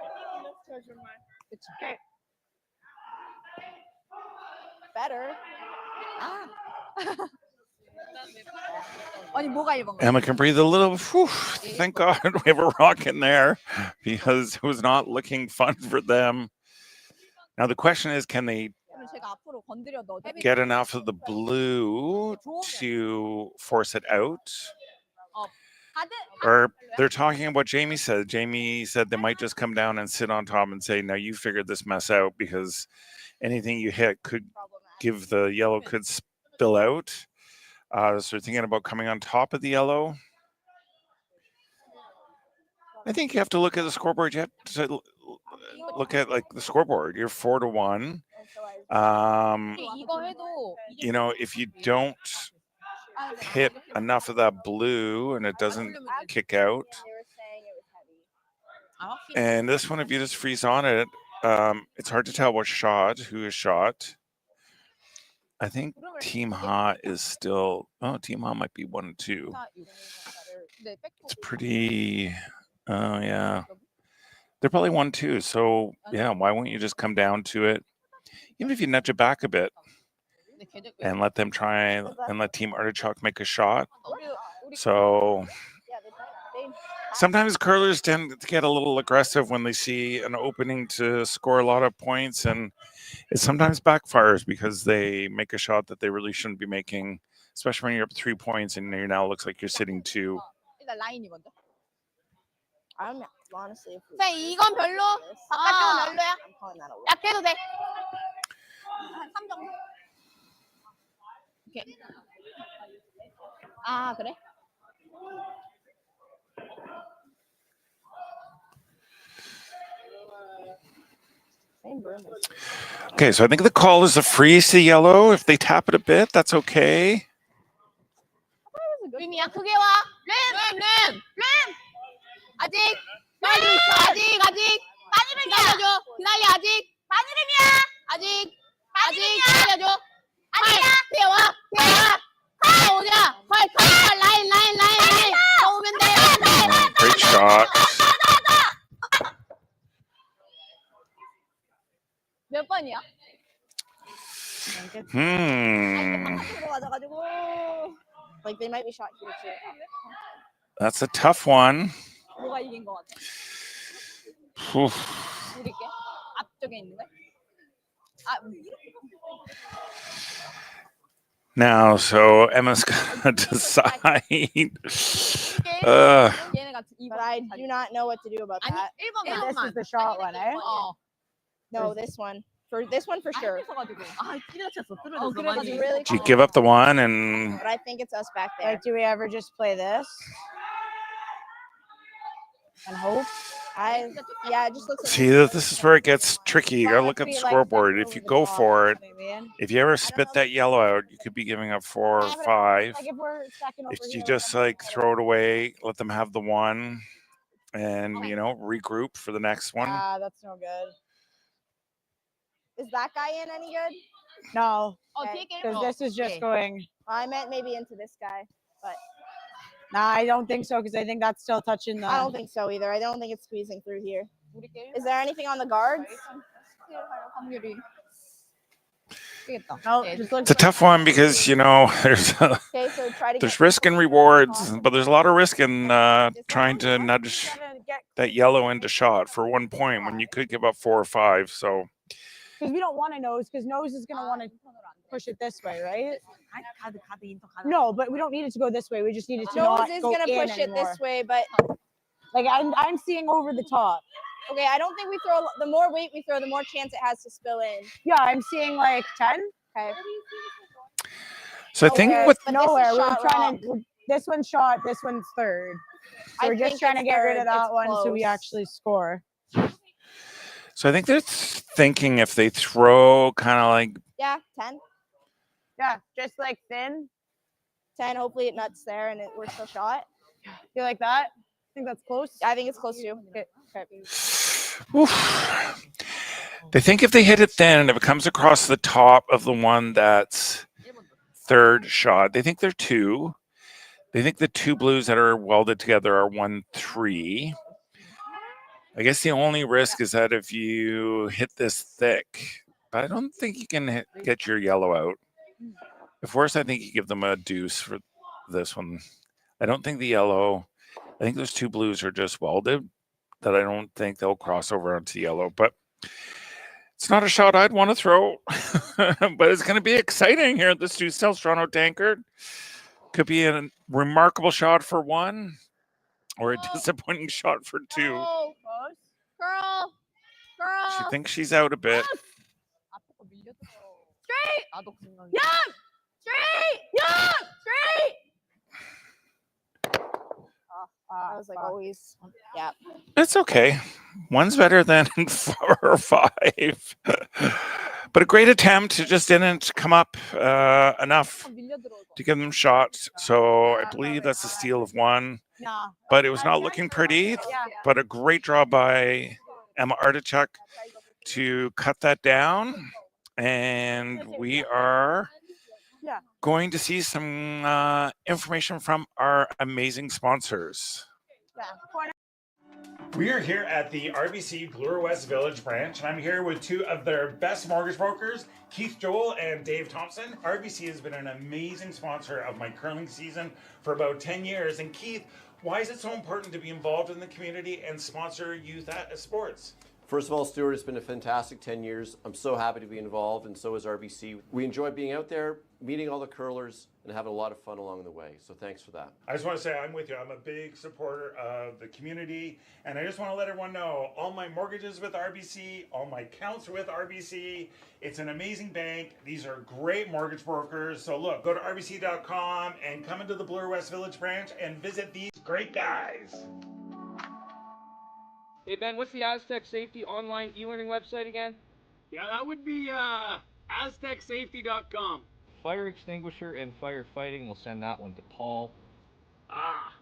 Okay. Better. 아니 뭐가 1번 같아? Emma can breathe a little. Whew, thank God we have a rock in there because it was not looking fun for them. Now the question is, can they 제가 앞으로 건드려도 get enough of the blue to force it out? Or they're talking about Jamie said. Jamie said they might just come down and sit on top and say, now you figured this mess out because anything you hit could give the yellow could spill out. So they're thinking about coming on top of the yellow. I think you have to look at the scoreboard. You have to look at like the scoreboard. You're 4-1. You know, if you don't hit enough of that blue and it doesn't kick out, and this one, if you just freeze on it, it's hard to tell what shot, who is shot. I think Team Ha is still. Oh, Team Ha might be 1-2. It's pretty. Oh yeah, they're probably 1-2. So yeah, why won't you just come down to it? Even if you nudge it back a bit and let them try and let Team Artichuk make a shot. So sometimes curlers tend to get a little aggressive when they see an opening to score a lot of points, and it sometimes backfires because they make a shot that they really shouldn't be making, especially when you're up 3 points and you now looks like you're sitting 2. I'm honestly. 이건 별로. 바깥쪽은 별로야. 약해도 돼. 3 정도. 오케이. 오케이. 아, 그래? Okay, so I think the call is a freeze to yellow. If they tap it a bit, that's okay. 림이야, 크게 와. 림. 아직. 빨리 있어. 아직. 많이 림이야. 기다려줘. 기다려, 아직. 많이 림이야. 아직. 기다려줘. 아니야. 뛰어와. 오자. 컬. 라인. 더 오면 돼. Great shot. 몇 번이야? 들어가가지고. Like they might be shot here too. That's a tough one. 뭐가 이긴 것 같아? Oof. 우리게? 앞쪽에 있는 거? Now, so Emma's gonna decide. But I do not know what to do about that. This is the shot one, eh? No, this one. For this one for sure. Really Do you give up the one and But I think it's us back there. Like, do we ever just play this and hope? It just looks like see that this is where it gets tricky? You gotta look at the scoreboard. If you go for it, if you ever spit that yellow out, you could be giving up 4 or 5. If you just like throw it away, let them have the one, and regroup for the next one. That's no good. Is that guy in any good? No, Okay. because this is just going. I meant maybe into this guy, but Nah, I don't think so, because I think that's still touching the. I don't think so either. I don't think it's squeezing through here. Is there anything on the guards? No, just look. It's a tough one because there's risk and rewards, but there's a lot of risk in trying to nudge that yellow into shot for 1 point when you could give up 4 or 5. So Because we don't want a nose, because nose is going to want to push it this way, right? No, but we don't need it to go this way. We just need it to not Nose is go gonna in push it anymore. this way, but Like I'm seeing over the top. okay, I don't think we throw. The more weight we throw, the more chance it has to spill in. Yeah, I'm seeing like 10. Okay. So I think Nowhere, what but this is Nowhere. We're shot trying wrong. to. This one's shot. This one's third. So I we're just think trying to it's get rid of third. that It's one so we close. actually score. so I think they're thinking if they throw kind of like Yeah, 10. Yeah, just like thin. 10. Hopefully it nuts there and we're still shot. You like that? I think that's close. I think it's close too. Okay. oof. They think if they hit it thin and if it comes across the top of the one that's third shot, they think they're 2. They think the 2 blues that are welded together are 1-3. I guess the only risk is that if you hit this thick, but I don't think you can get your yellow out. If worse, I think you give them a deuce for this one. I don't think the yellow, I think those 2 blues are just welded, that I don't think they'll cross over onto yellow, but it's not a shot I'd want to throw, but it's going to be exciting here at the Stu Stealth Toronto Tankard. Could be a remarkable shot for 1 or a disappointing shot for 2. Girl. She thinks she's out a bit. Straight. Straight. I was like always. Yeah. It's okay. 1's better than 4 or 5. But a great attempt. It just didn't come up enough to give them shots. So I believe that's a steal of 1. But it was not looking pretty. But a great job by Emma Artichuk to cut that down. And we are going to see some information from our amazing sponsors. We are here at the RBC Bloor West Village branch, and I'm here with 2 of their best mortgage brokers, Keith Joel and Dave Thompson. RBC has been an amazing sponsor of my curling season for about 10 years. And Keith, why is it so important to be involved in the community and sponsor youth sports? First of all, Stuart, it's been a fantastic 10 years. I'm so happy to be involved, and so is RBC. We enjoy being out there, meeting all the curlers, and having a lot of fun along the way. So thanks for that. I just want to say I'm with you. I'm a big supporter of the community, and I just want to let everyone know all my mortgages with RBC, all my accounts are with RBC. It's an amazing bank. These are great mortgage brokers. So look, go to rbc.com and come into the Bloor West Village branch and visit these great guys. Hey Ben, what's the Aztec Safety online e-learning website again? Yeah, that would be aztecsafety.com. Fire extinguisher and firefighting, we'll send that one to Paul. Ah,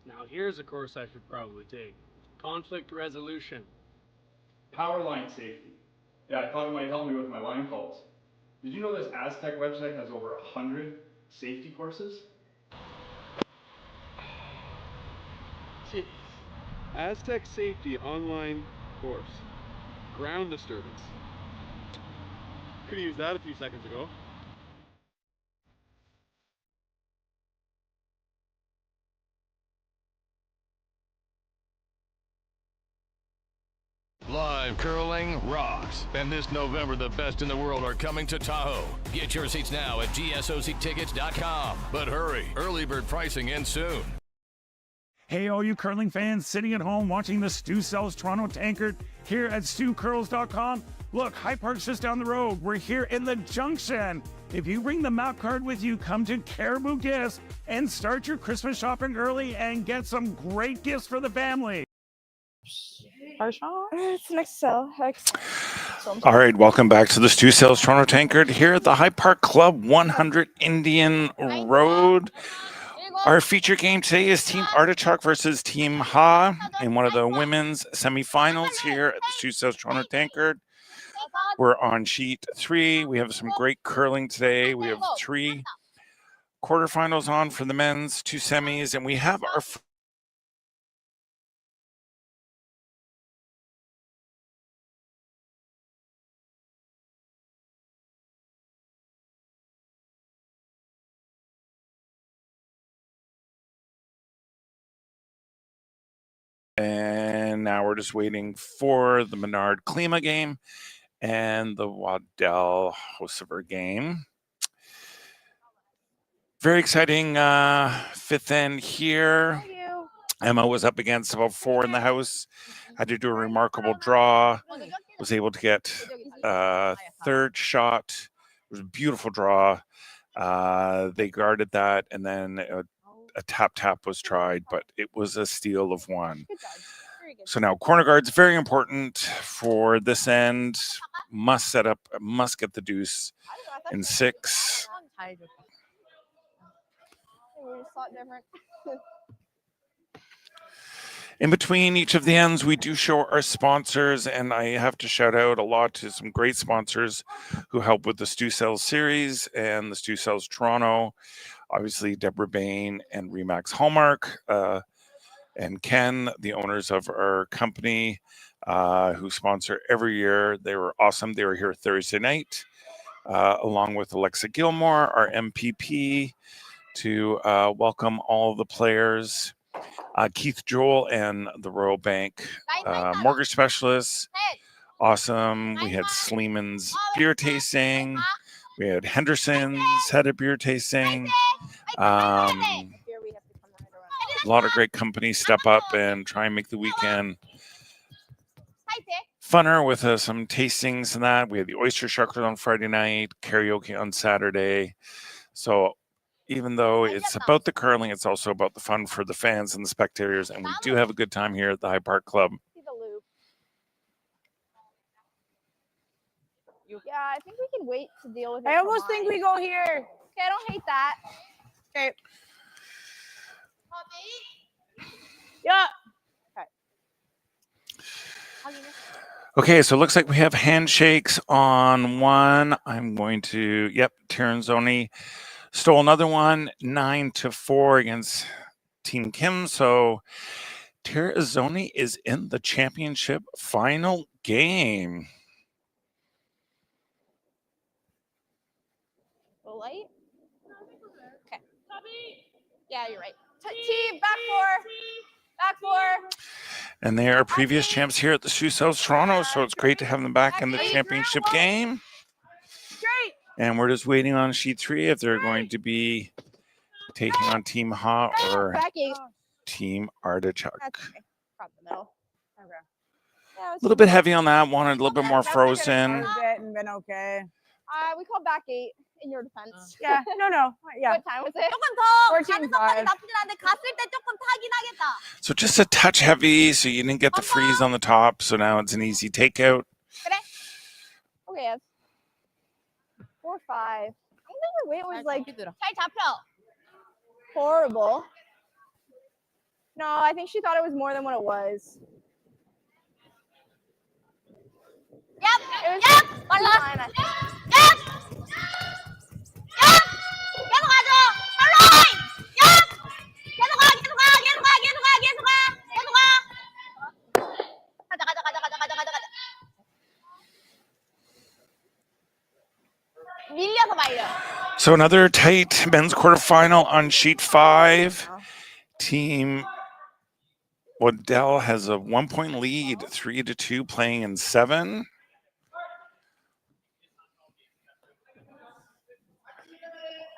now here's a course I should probably take. Conflict resolution. Power line safety. Yeah, I thought it might help me with my line calls. Did you know this Aztec website has over 100 safety courses? Jeez. Aztec Safety online course. Ground disturbance. Could have used that a few seconds ago. Live curling rocks. And this November, the best in the world are coming to Tahoe. Get your seats now at gsoctickets.com. But hurry, early bird pricing ends soon. Hey, all you curling fans sitting at home watching the Stu Sells Toronto Tankard here at StuCurls.com. Look, High Park's just down the road. We're here in the Junction. If you bring the map card with you, come to Caribou Gifts and start your Christmas shopping early and get some great gifts for the family. It's next to sell. All right, welcome back to the Stu Sales Toronto Tankard here at the High Park Club, 100 Indian Road. Our feature game today is Team Artichuk versus Team Ha in one of the women's semifinals here at the Stu Sales Toronto Tankard. We're on sheet 3. We have some great curling today. We have 3 quarterfinals on for the men's, 2 semis, and we have our and now we're just waiting for the Menard Klima game and the Waddell Hosever game. Very exciting 5th end here. Emma was up against about 4 in the house. Had to do a remarkable draw. Was able to get 3rd shot. It was a beautiful draw. They guarded that, and then a tap was tried, but it was a steal of 1. So now corner guard's very important for this end. Must set up, must get the deuce in 6. In between each of the ends, we do show our sponsors, and I have to shout out a lot to some great sponsors who help with the Stu Sales series and the Stu Sales Toronto. Obviously, Deborah Bain and Remax Hallmark, and Ken, the owners of our company, who sponsor every year. They were awesome. They were here Thursday night, along with Alexa Gilmore, our MPP, to welcome all of the players. Keith Joel and the Royal Bank mortgage specialists. Awesome. We had Sleeman's beer tasting. We had Henderson's had a beer tasting. A lot of great companies step up and try and make the weekend funner with some tastings and that. We had the oyster sharkers on Friday night, karaoke on Saturday. So even though it's about the curling, it's also about the fun for the fans and the spectators. And we do have a good time here at the High Park Club. Yeah, I think we can wait to deal with it. I almost think we go here. Okay, I don't hate that. Okay. Yeah. Okay, so it looks like we have handshakes on 1. I'm going to, Tiranzoni stole another one, 9-4 against Team Kim. So Tiranzoni is in the championship final game. A little light? Okay. Yeah, you're right. Team, back 4. Back 4. And they are previous champs here at the Shoe South Toronto, so it's great to have them back in the championship game. And we're just waiting on sheet 3 if they're going to be taking on Team Ha or Team Artichuk. From the middle. Okay. Yeah, A little bit heavy on that one, a little bit more Definitely frozen. could've carved it and been okay. We called back 8 in your defense. Yeah, no. Yeah. What time was it? 조금 더 가는 것까지 나쁘진 않은데 갔을 때 조금 타긴 하겠다. So just a touch heavy, so you didn't get the freeze on the top, so now it's an easy takeout. Okay, yes. 4-5. I think the weight was like 잘 잡혀. horrible. No, I think she thought it was more than what it was. Yep. It was Yep. fine, 빨라. I think. Yep. Yep. 계속 가줘. 빨리. Yep. 계속 가. 가자. 밀려서 말려. So another tight men's quarterfinal on sheet 5. Team Waddell has a 1-point lead, 3-2, playing in 7.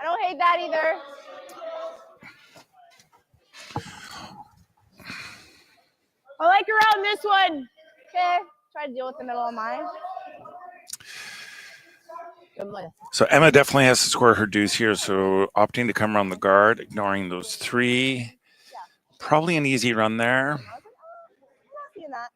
I don't hate that either. I like her out in this one. Okay, try to deal with the middle of mine. So Emma definitely has to score her deuce here, so opting to come around the guard, ignoring those 3. Probably an easy run there. I'm not seeing that.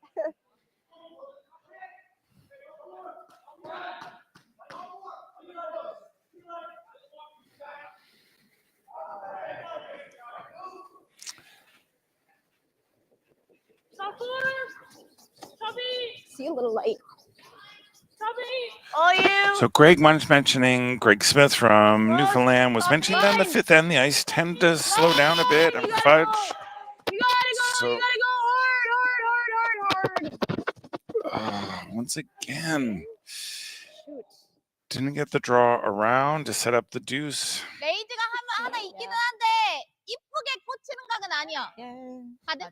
See a little light. Oh, you. So Greg was mentioning, Greg Smith from Newfoundland was mentioning that in the 5th end, the ice tend to slow down a bit and fudge. You gotta go hard. Once again, didn't get the draw around to set up the deuce. 레이즈가 하나 있기는 한데 이쁘게 꽂히는 각은 아니야. 가드.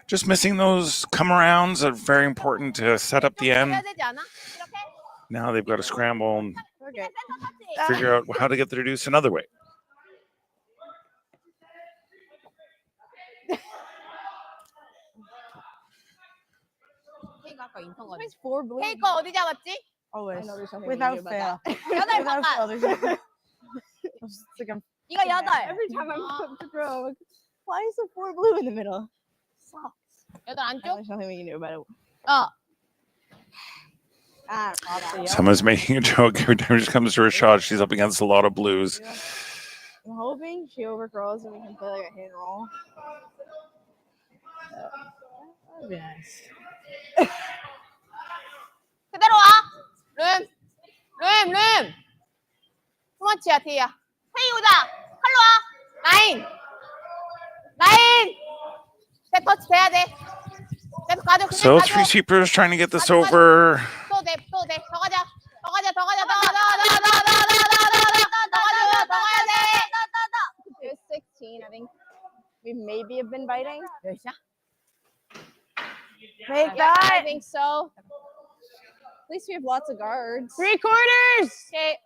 Just missing those come arounds are very important to set up the end. 해야 되지 않아? 이렇게? Now they've got to scramble and Okay. figure out how to get their deuce another way. It's 4 blue. 케이크 어디 잡았지? Always. I know there's something Without we can do about fail. 여덟 Without 바깥. fail. There's nothing. It's like I'm 이거 여덟. Every time I'm put to throw, I'm like, why is there 4 blue in the middle? Sucks. 여덟 안쪽? There's nothing we can do about it. 어. Someone's making a joke every time she comes to her shot. She's up against a lot of blues. I'm hoping she overcurls and we can play like a hand roll. That'd be nice. 그대로 와. 룸. 투머치야, 티야. 헤이 오자. 칼로 와. 라인. 대 터치 돼야 돼. 계속 가져. 그냥 So 가져. 3 sweepers trying to get this over. 또 돼. 더 가자. 더 가야 돼. It was 16, I think. We maybe have been biting. 몇이야? Make Yeah, I that. think so. At least we have lots of guards. 3/4. Okay.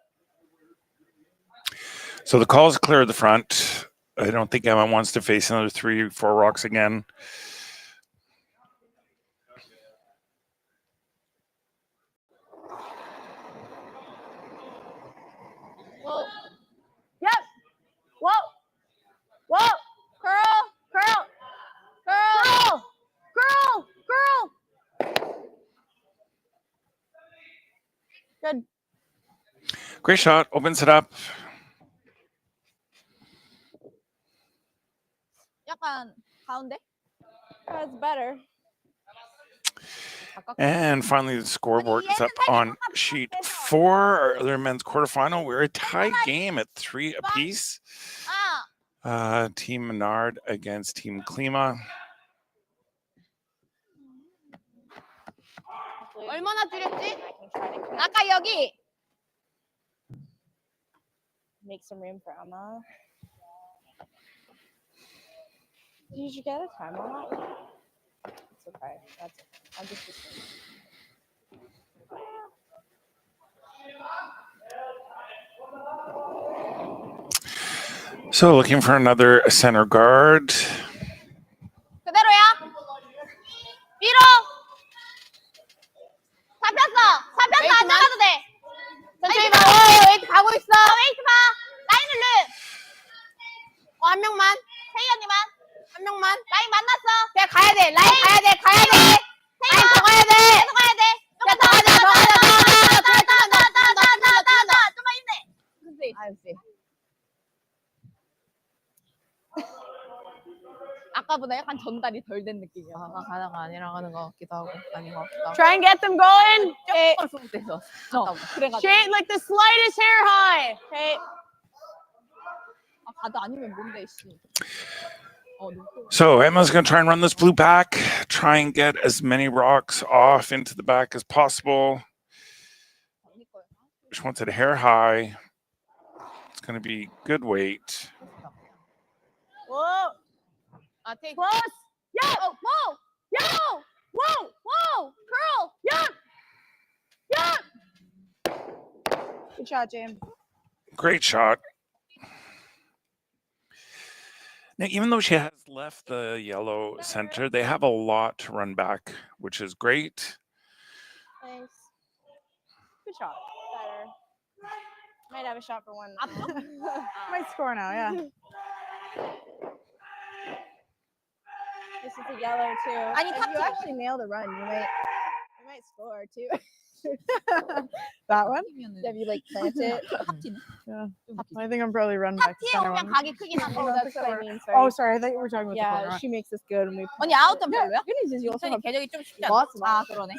So the call's cleared the front. I don't think Emma wants to face another 3-4 rocks again. Whoa. Yep. Whoa. Curl. Good. Great shot. Opens it up. 약간 가운데? That's better. And finally, the scoreboard is up on sheet 4. Our other men's quarterfinal. We're a tie game at 3 apiece. Team Menard against Team Klima. 얼마나 줄였지? 아까 여기. Make some room for Emma. Did you get a time on that? It's okay. That's okay. I'll just assume. So looking for another center guard. 그대로야. 밀어. 잡혔어. 잡혔어. 안 나가도 돼. 천천히 봐. 웨이트 가고 있어. 웨이트 봐. 라인을 르. 한 명만. 세희 언니만. 한 명만. 라인 만났어. 그냥 가야 돼. 라인 가야 돼. 가야 돼. 라인 더 가야 돼. 계속 가야 돼. 더 가자. 좀만 힘내. 그치? 알지. 아까보다 약간 전달이 덜 된 느낌이야. 가다가 아니라 가는 것 같기도 하고 아닌 것 같기도 하고. Try and get them going. 조금 소극돼서. 그래가지고. Straight like the slightest hair high. Okay. 아, 가도 아니면 뭔데 씨. So Emma's going to try and run this blue back, try and get as many rocks off into the back as possible. She wants it hair high. It's going to be good weight. Whoa. Take close. Yeah. Oh, whoa. Yeah. Whoa. Whoa. Curl. Yeah. Yeah. Good shot, James. Great shot. Now, even though she has left the yellow center, they have a lot to run back, which is great. Thanks. Good shot. Better. Might have a shot for one. Might score now, yeah. This is a yellow too. 아니, If 탑 you actually nail the run, you might score too. That one? If you like plant it. Yeah. I think I'm probably running back to center one. 가기 크긴 한데. Oh, that's what I mean. Sorry. Oh, sorry. I thought you were talking about the Yeah, corner. she makes this good. And we 언니 아웃점 별로야? Good news is you also have 궤적이 좀 쉽지 않아? lots of 아 그러네.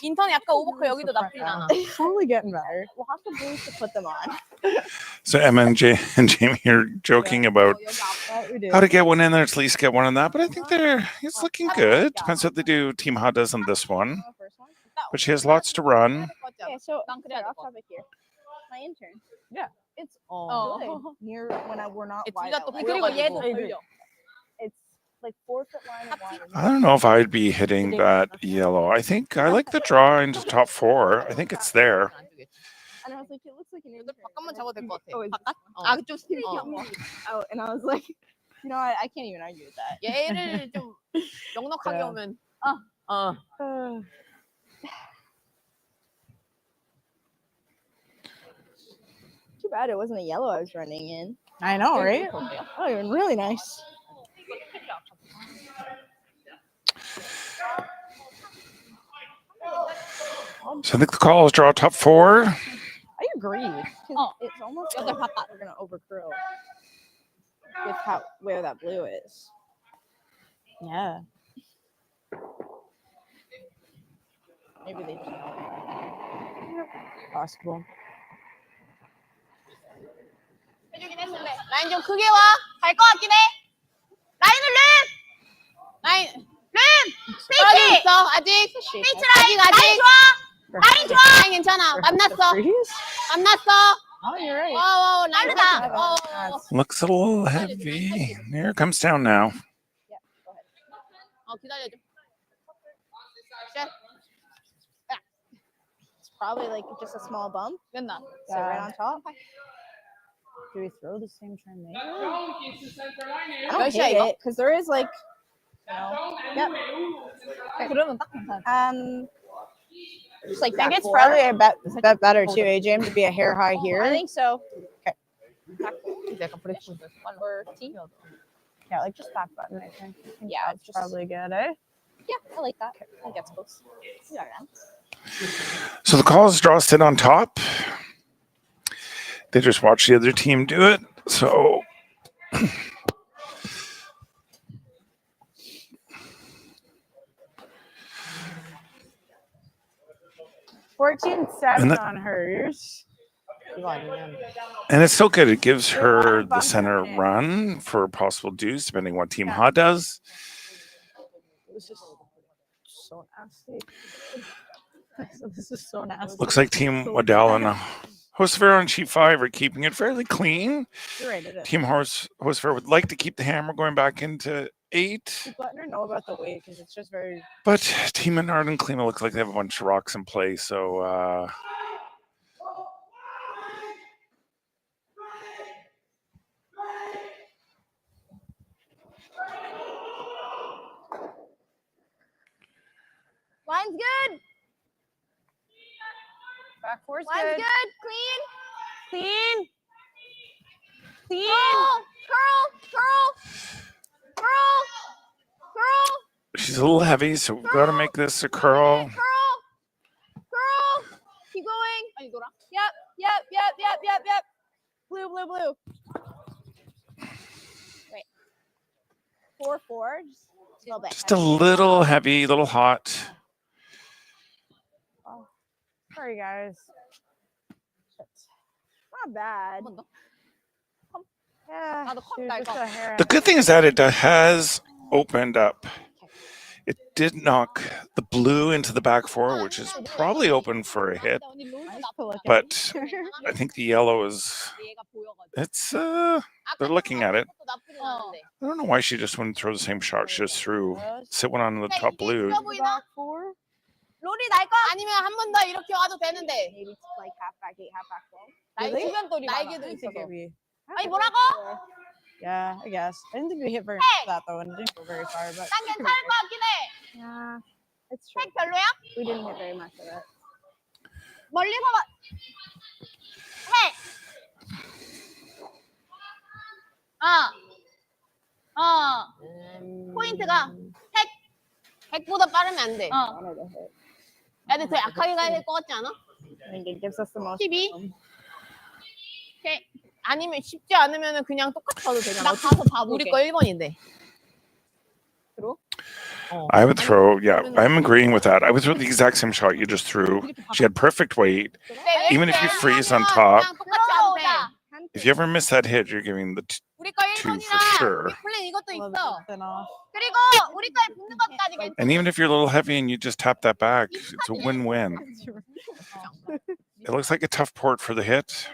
인턴이 약간 오버클 여기도 나쁘진 않아. Totally getting better. We'll have to boost to put them on. So Emma and Jamie are joking about how to get one in there, at least get one on that. But I think it's looking good. Depends what they do. Team Ha does on this one. But she has lots to run. Okay, so start off topic here. My intern. Yeah. It's Oh. good near when we're not 둘 wide 다 out. 또 Like, 그리고 얘도 걸려. it's like 4-foot line of water. I don't know if I'd be hitting that yellow. I think I like the draw into top 4. I think it's there. And I was like, it looks like an intern. 바깥만 잡아도 될 것 같아. Oh, is 바깥? this 아 그쪽 one? 스티브. Oh, and I was like, you know, I can't even argue with that. 얘를 좀 넉넉하게 Yeah. 오면. Too bad it wasn't a yellow I was running in. I know, right? Oh, you're really nice. So I think the call is draw top 4. I agree. 'Cause it's almost like we're gonna overcurl with where that blue is. Yeah. Maybe they just Possible. 해주긴 했는데 라인 좀 크게 와. 갈 것 같긴 해. 라인을 름. 라인 름. 스피치 있어 아직. 스피치 라인 라인 좋아. 라인 좋아. 라인 괜찮아. 만났어. 만났어. Oh, you're right. 어 라인다. Looks a little heavy. Here it comes down now. 기다려줘. It's probably like just a small bump. 됐나? Sit right on top. Do we throw the same turn there? I don't hate it because there is like, you know, yep. 그러면 딱 괜찮아. Just like I think that it's four. probably a bet better too, AJ, to be a hair high here. I think so. Okay. 약간 브레이크. Or T. Yeah, like just back button, I think. Yeah, That's probably good, eh? Yeah, I like that. I think that's close. Yeah, man. So the call is draw sit on top. They just watch the other team do it. So 14-7 on hers. And it's still good. It gives her the center run for possible dues, depending what Team Ha does. This is so nasty. This is so nasty. Looks like Team Waddell and Hocefair on sheet 5 are keeping it fairly clean. You're right, it is. Team Hocefair would like to keep the hammer going back into 8. Keep letting her know about the weight because it's just very. But Team Menard and Klima look like they have a bunch of rocks in play. So Line's good. Back four's Line's good. good. Clean. Clean. Clean. Curl. she's a little heavy, so we've got to make this a curl. Curl. Keep going. Yep. Blue. Wait. 4-4. Just a little bit. Just a little heavy, a little hot. Oh, sorry guys. Not bad. Yeah. she was just a hair The good thing is that it has opened up. It did knock the blue into the back 4, which is probably open for a hit. But I think the yellow is. It's they're looking at it. I don't know why she just wouldn't throw the same shot she just threw. Sit one on the top blue. back 4. 롤이 날까? 아니면 한 번 더 이렇게 와도 되는데. Maybe it's like half back 8, half back 12. Really? 날개도 I think 있어서. maybe. 아니 뭐라고? Yeah, I guess. I didn't think we hit very much of that though, and it didn't go very far. But 난 괜찮을 것 같긴 해. yeah, it's true. 색 별로야? We didn't hit very much of it. 멀리서 봐. 해. 포인트가 핵보다 빠르면 안 돼. 애들 더 약하게 가야 될 것 같지 않아? I think it gives us the most. 12. 오케이. 아니면 쉽지 않으면 그냥 똑같이 가도 되잖아. 나 가서 봐볼게. 우리 거 1번인데. I would throw, I'm agreeing with that. I would throw the exact same shot you just threw. She had perfect weight. Even if you freeze on top, if you ever miss that hit, you're giving the 2 for sure. 플랜 이것도 있어. Enough. 그리고 우리 거에 붙는 것까지 괜찮아. And even if you're a little heavy and you just tap that back, it's a win-win. It looks like a tough port for the hit.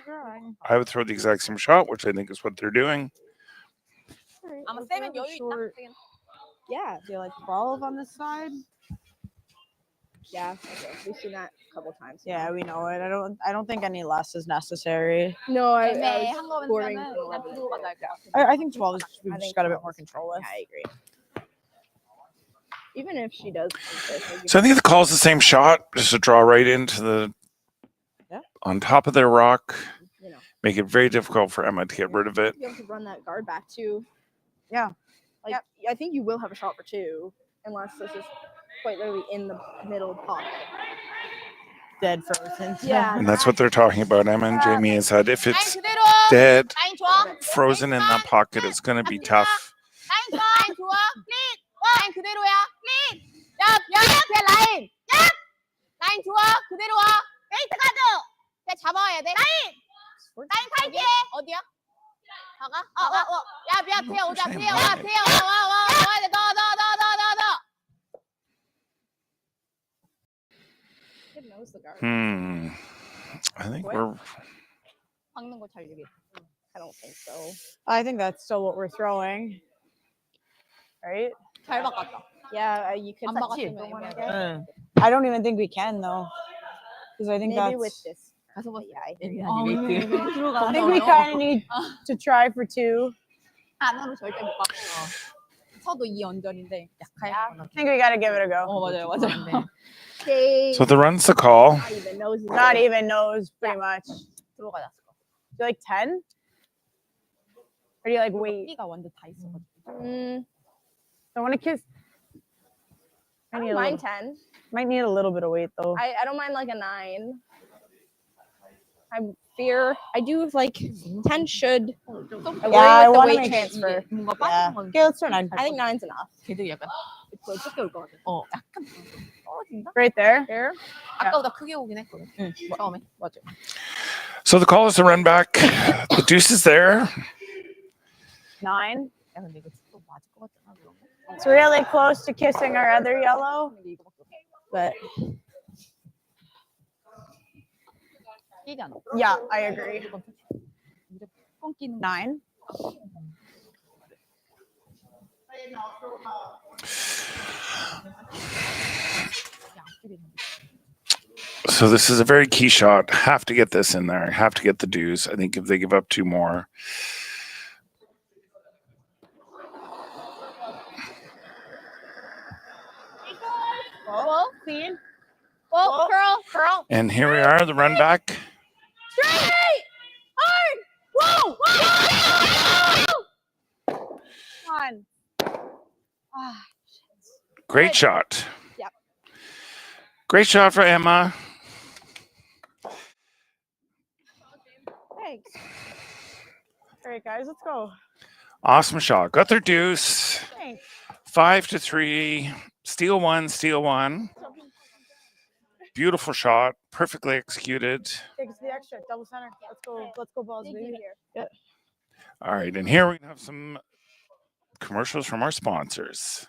I would throw the exact same shot, which I think is what they're doing. 아마 세면 여유 있다. Yeah, do you like 12 on this side? Yeah, okay. We've seen that a couple times. Yeah, we know it. I don't think any less is necessary. No, I 애매한 was 거면 scoring. 그냥 부르고 가자. I think 12 is we've I just think got a bit 12 more control with. I agree. Even if she does this, So I think the call is the same shot, just to draw right into the on top of their rock, you know, make it very difficult for Emma to get rid of it. you have to run that guard back too. Yeah. Like I think you will have a shot for 2, unless this is quite literally in the middle pocket. Dead frozen. Yeah. And that's what they're talking about. Emma and Jamie has said if it's dead, 라인 좋아. frozen in that pocket, it's going to be tough. 라인 좋아. 라인 좋아. 클린. 라인 그대로야. 클린. 야, 그냥 라인. 야. 라인 좋아. 그대로 와. 페이트 가드. 그냥 잡아야 돼. 라인 갈게. 어디야? 가가? 야, 피해 오자. 피해 와. 와야 돼. 너. It knows the guard. I think we're 박는 거 잘 되게. I don't think so. I think that's still what we're throwing. Right? 잘 바꿨다. Yeah, you could 안 set 박았으면 2 one, I 애매하다. guess. I don't even think we can though, because I think Maybe that's. with this. 가서 봐. Yeah, I think I think we kind of need to try for 2. 안으로 절대 못 바꿔. 서도 이 언저리인데 약할 I think we got to give it a go. 맞아요. they so the run's the call. not even knows. Not even knows, pretty much. 들어가자. Do you like 10? Or do you like wait? 삐가 완전 다 있어가지고. I want to kiss. I need don't a mind little- 10. Might need a little bit of weight though. I don't mind like a 9. I do like 10 should. I worry Yeah, I with the want to weight make transfer. 뭔가 Yeah. 빠진 건 Okay, let's try 9. I think 9's enough. 걔도 약간 어떻게 올 것 같아. 약간 떨어진다. Right there. Here. 아까보다 크게 오긴 했거든. 처음에. 맞아. So the call is to run back. The deuce is there. 9. 야 근데 이거 또 맞을 것 같잖아. 그런 거. It's really close to kissing our other yellow, but 끼잖아. yeah, I agree. 무조건 끼는 9. So this is a very key shot. Have to get this in there. Have to get the deuce. I think if they give up 2 more. Whoa, clean. Whoa, curl. And here we are, the run back. Straight! Hard! Whoa! Whoa! Come on. Ah, Great shot. Yep. Great shot for Emma. thanks. All right, guys, let's go. Awesome shot. Got their deuce. Thanks. 5-3. Steal one. Beautiful shot. Perfectly executed. Take us to the extra. Double center. Let's go, balls, baby. Yeah. All right, and here we have some commercials from our sponsors.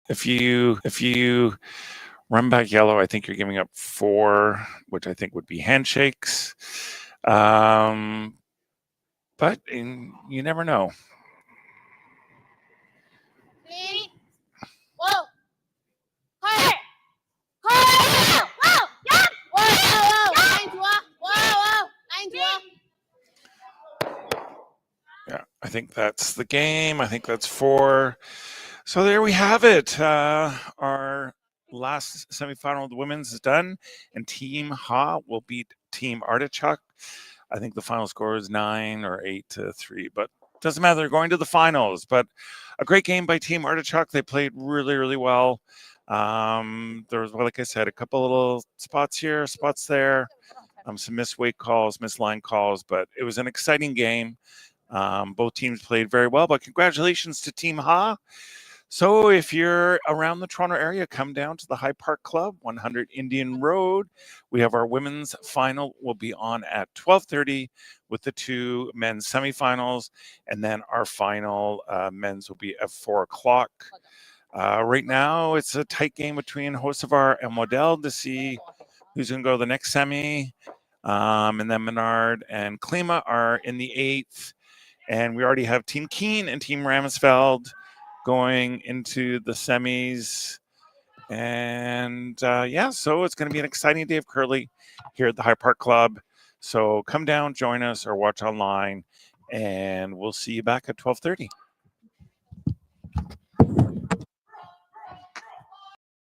If you run back yellow, I think you're giving up 4, which I think would be handshakes. But you never know. Whoa. 컬. 컬. 와우. 야. 와우. 라인 좋아. 와우. 라인 좋아. Yeah, I think that's the game. I think that's 4. So there we have it. Our last semifinal of the women's is done, and Team Ha will beat Team Artichuk. I think the final score is 9 or 8-3, but doesn't matter. They're going to the finals. But a great game by Team Artichuk. They played really, really well. There was, like I said, a couple little spots here, spots there, some missed weight calls, missed line calls, but it was an exciting game. Both teams played very well, but congratulations to Team Ha. So if you're around the Toronto area, come down to the High Park Club, 100 Indian Road. We have our women's final will be on at 12:30 with the 2 men's semifinals, and then our final men's will be at 4 o'clock. Right now, it's a tight game between Hocevar and Model to see who's going to go to the next semi. And then Menard and Klima are in the 8th. And we already have Team Keene and Team Ramsfeld going into the semis. And yeah, so it's going to be an exciting day of curling here at the High Park Club. So come down, join us, or watch online, and we'll see you back at 12:30.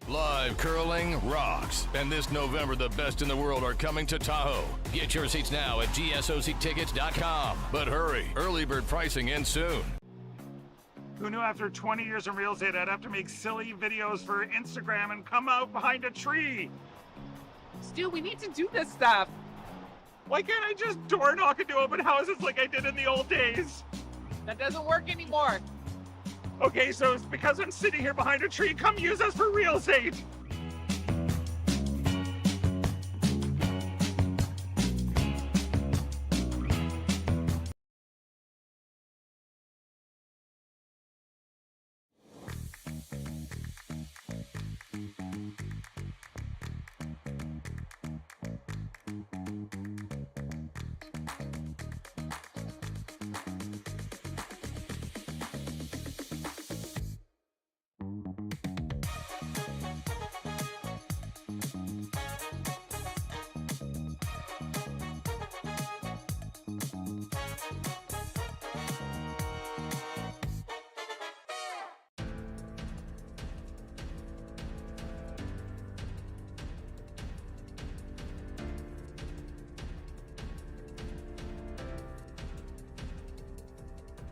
Live curling rocks. And this November, the best in the world are coming to Tahoe. Get your seats now at gsoctickets.com. But hurry, early bird pricing ends soon. Who knew after 20 years in real estate, I'd have to make silly videos for Instagram and come out behind a tree? Stu, we need to do this stuff. Why can't I just door knock into open houses like I did in the old days? That doesn't work anymore. Okay, so it's because I'm sitting here behind a tree. Come use us for real estate.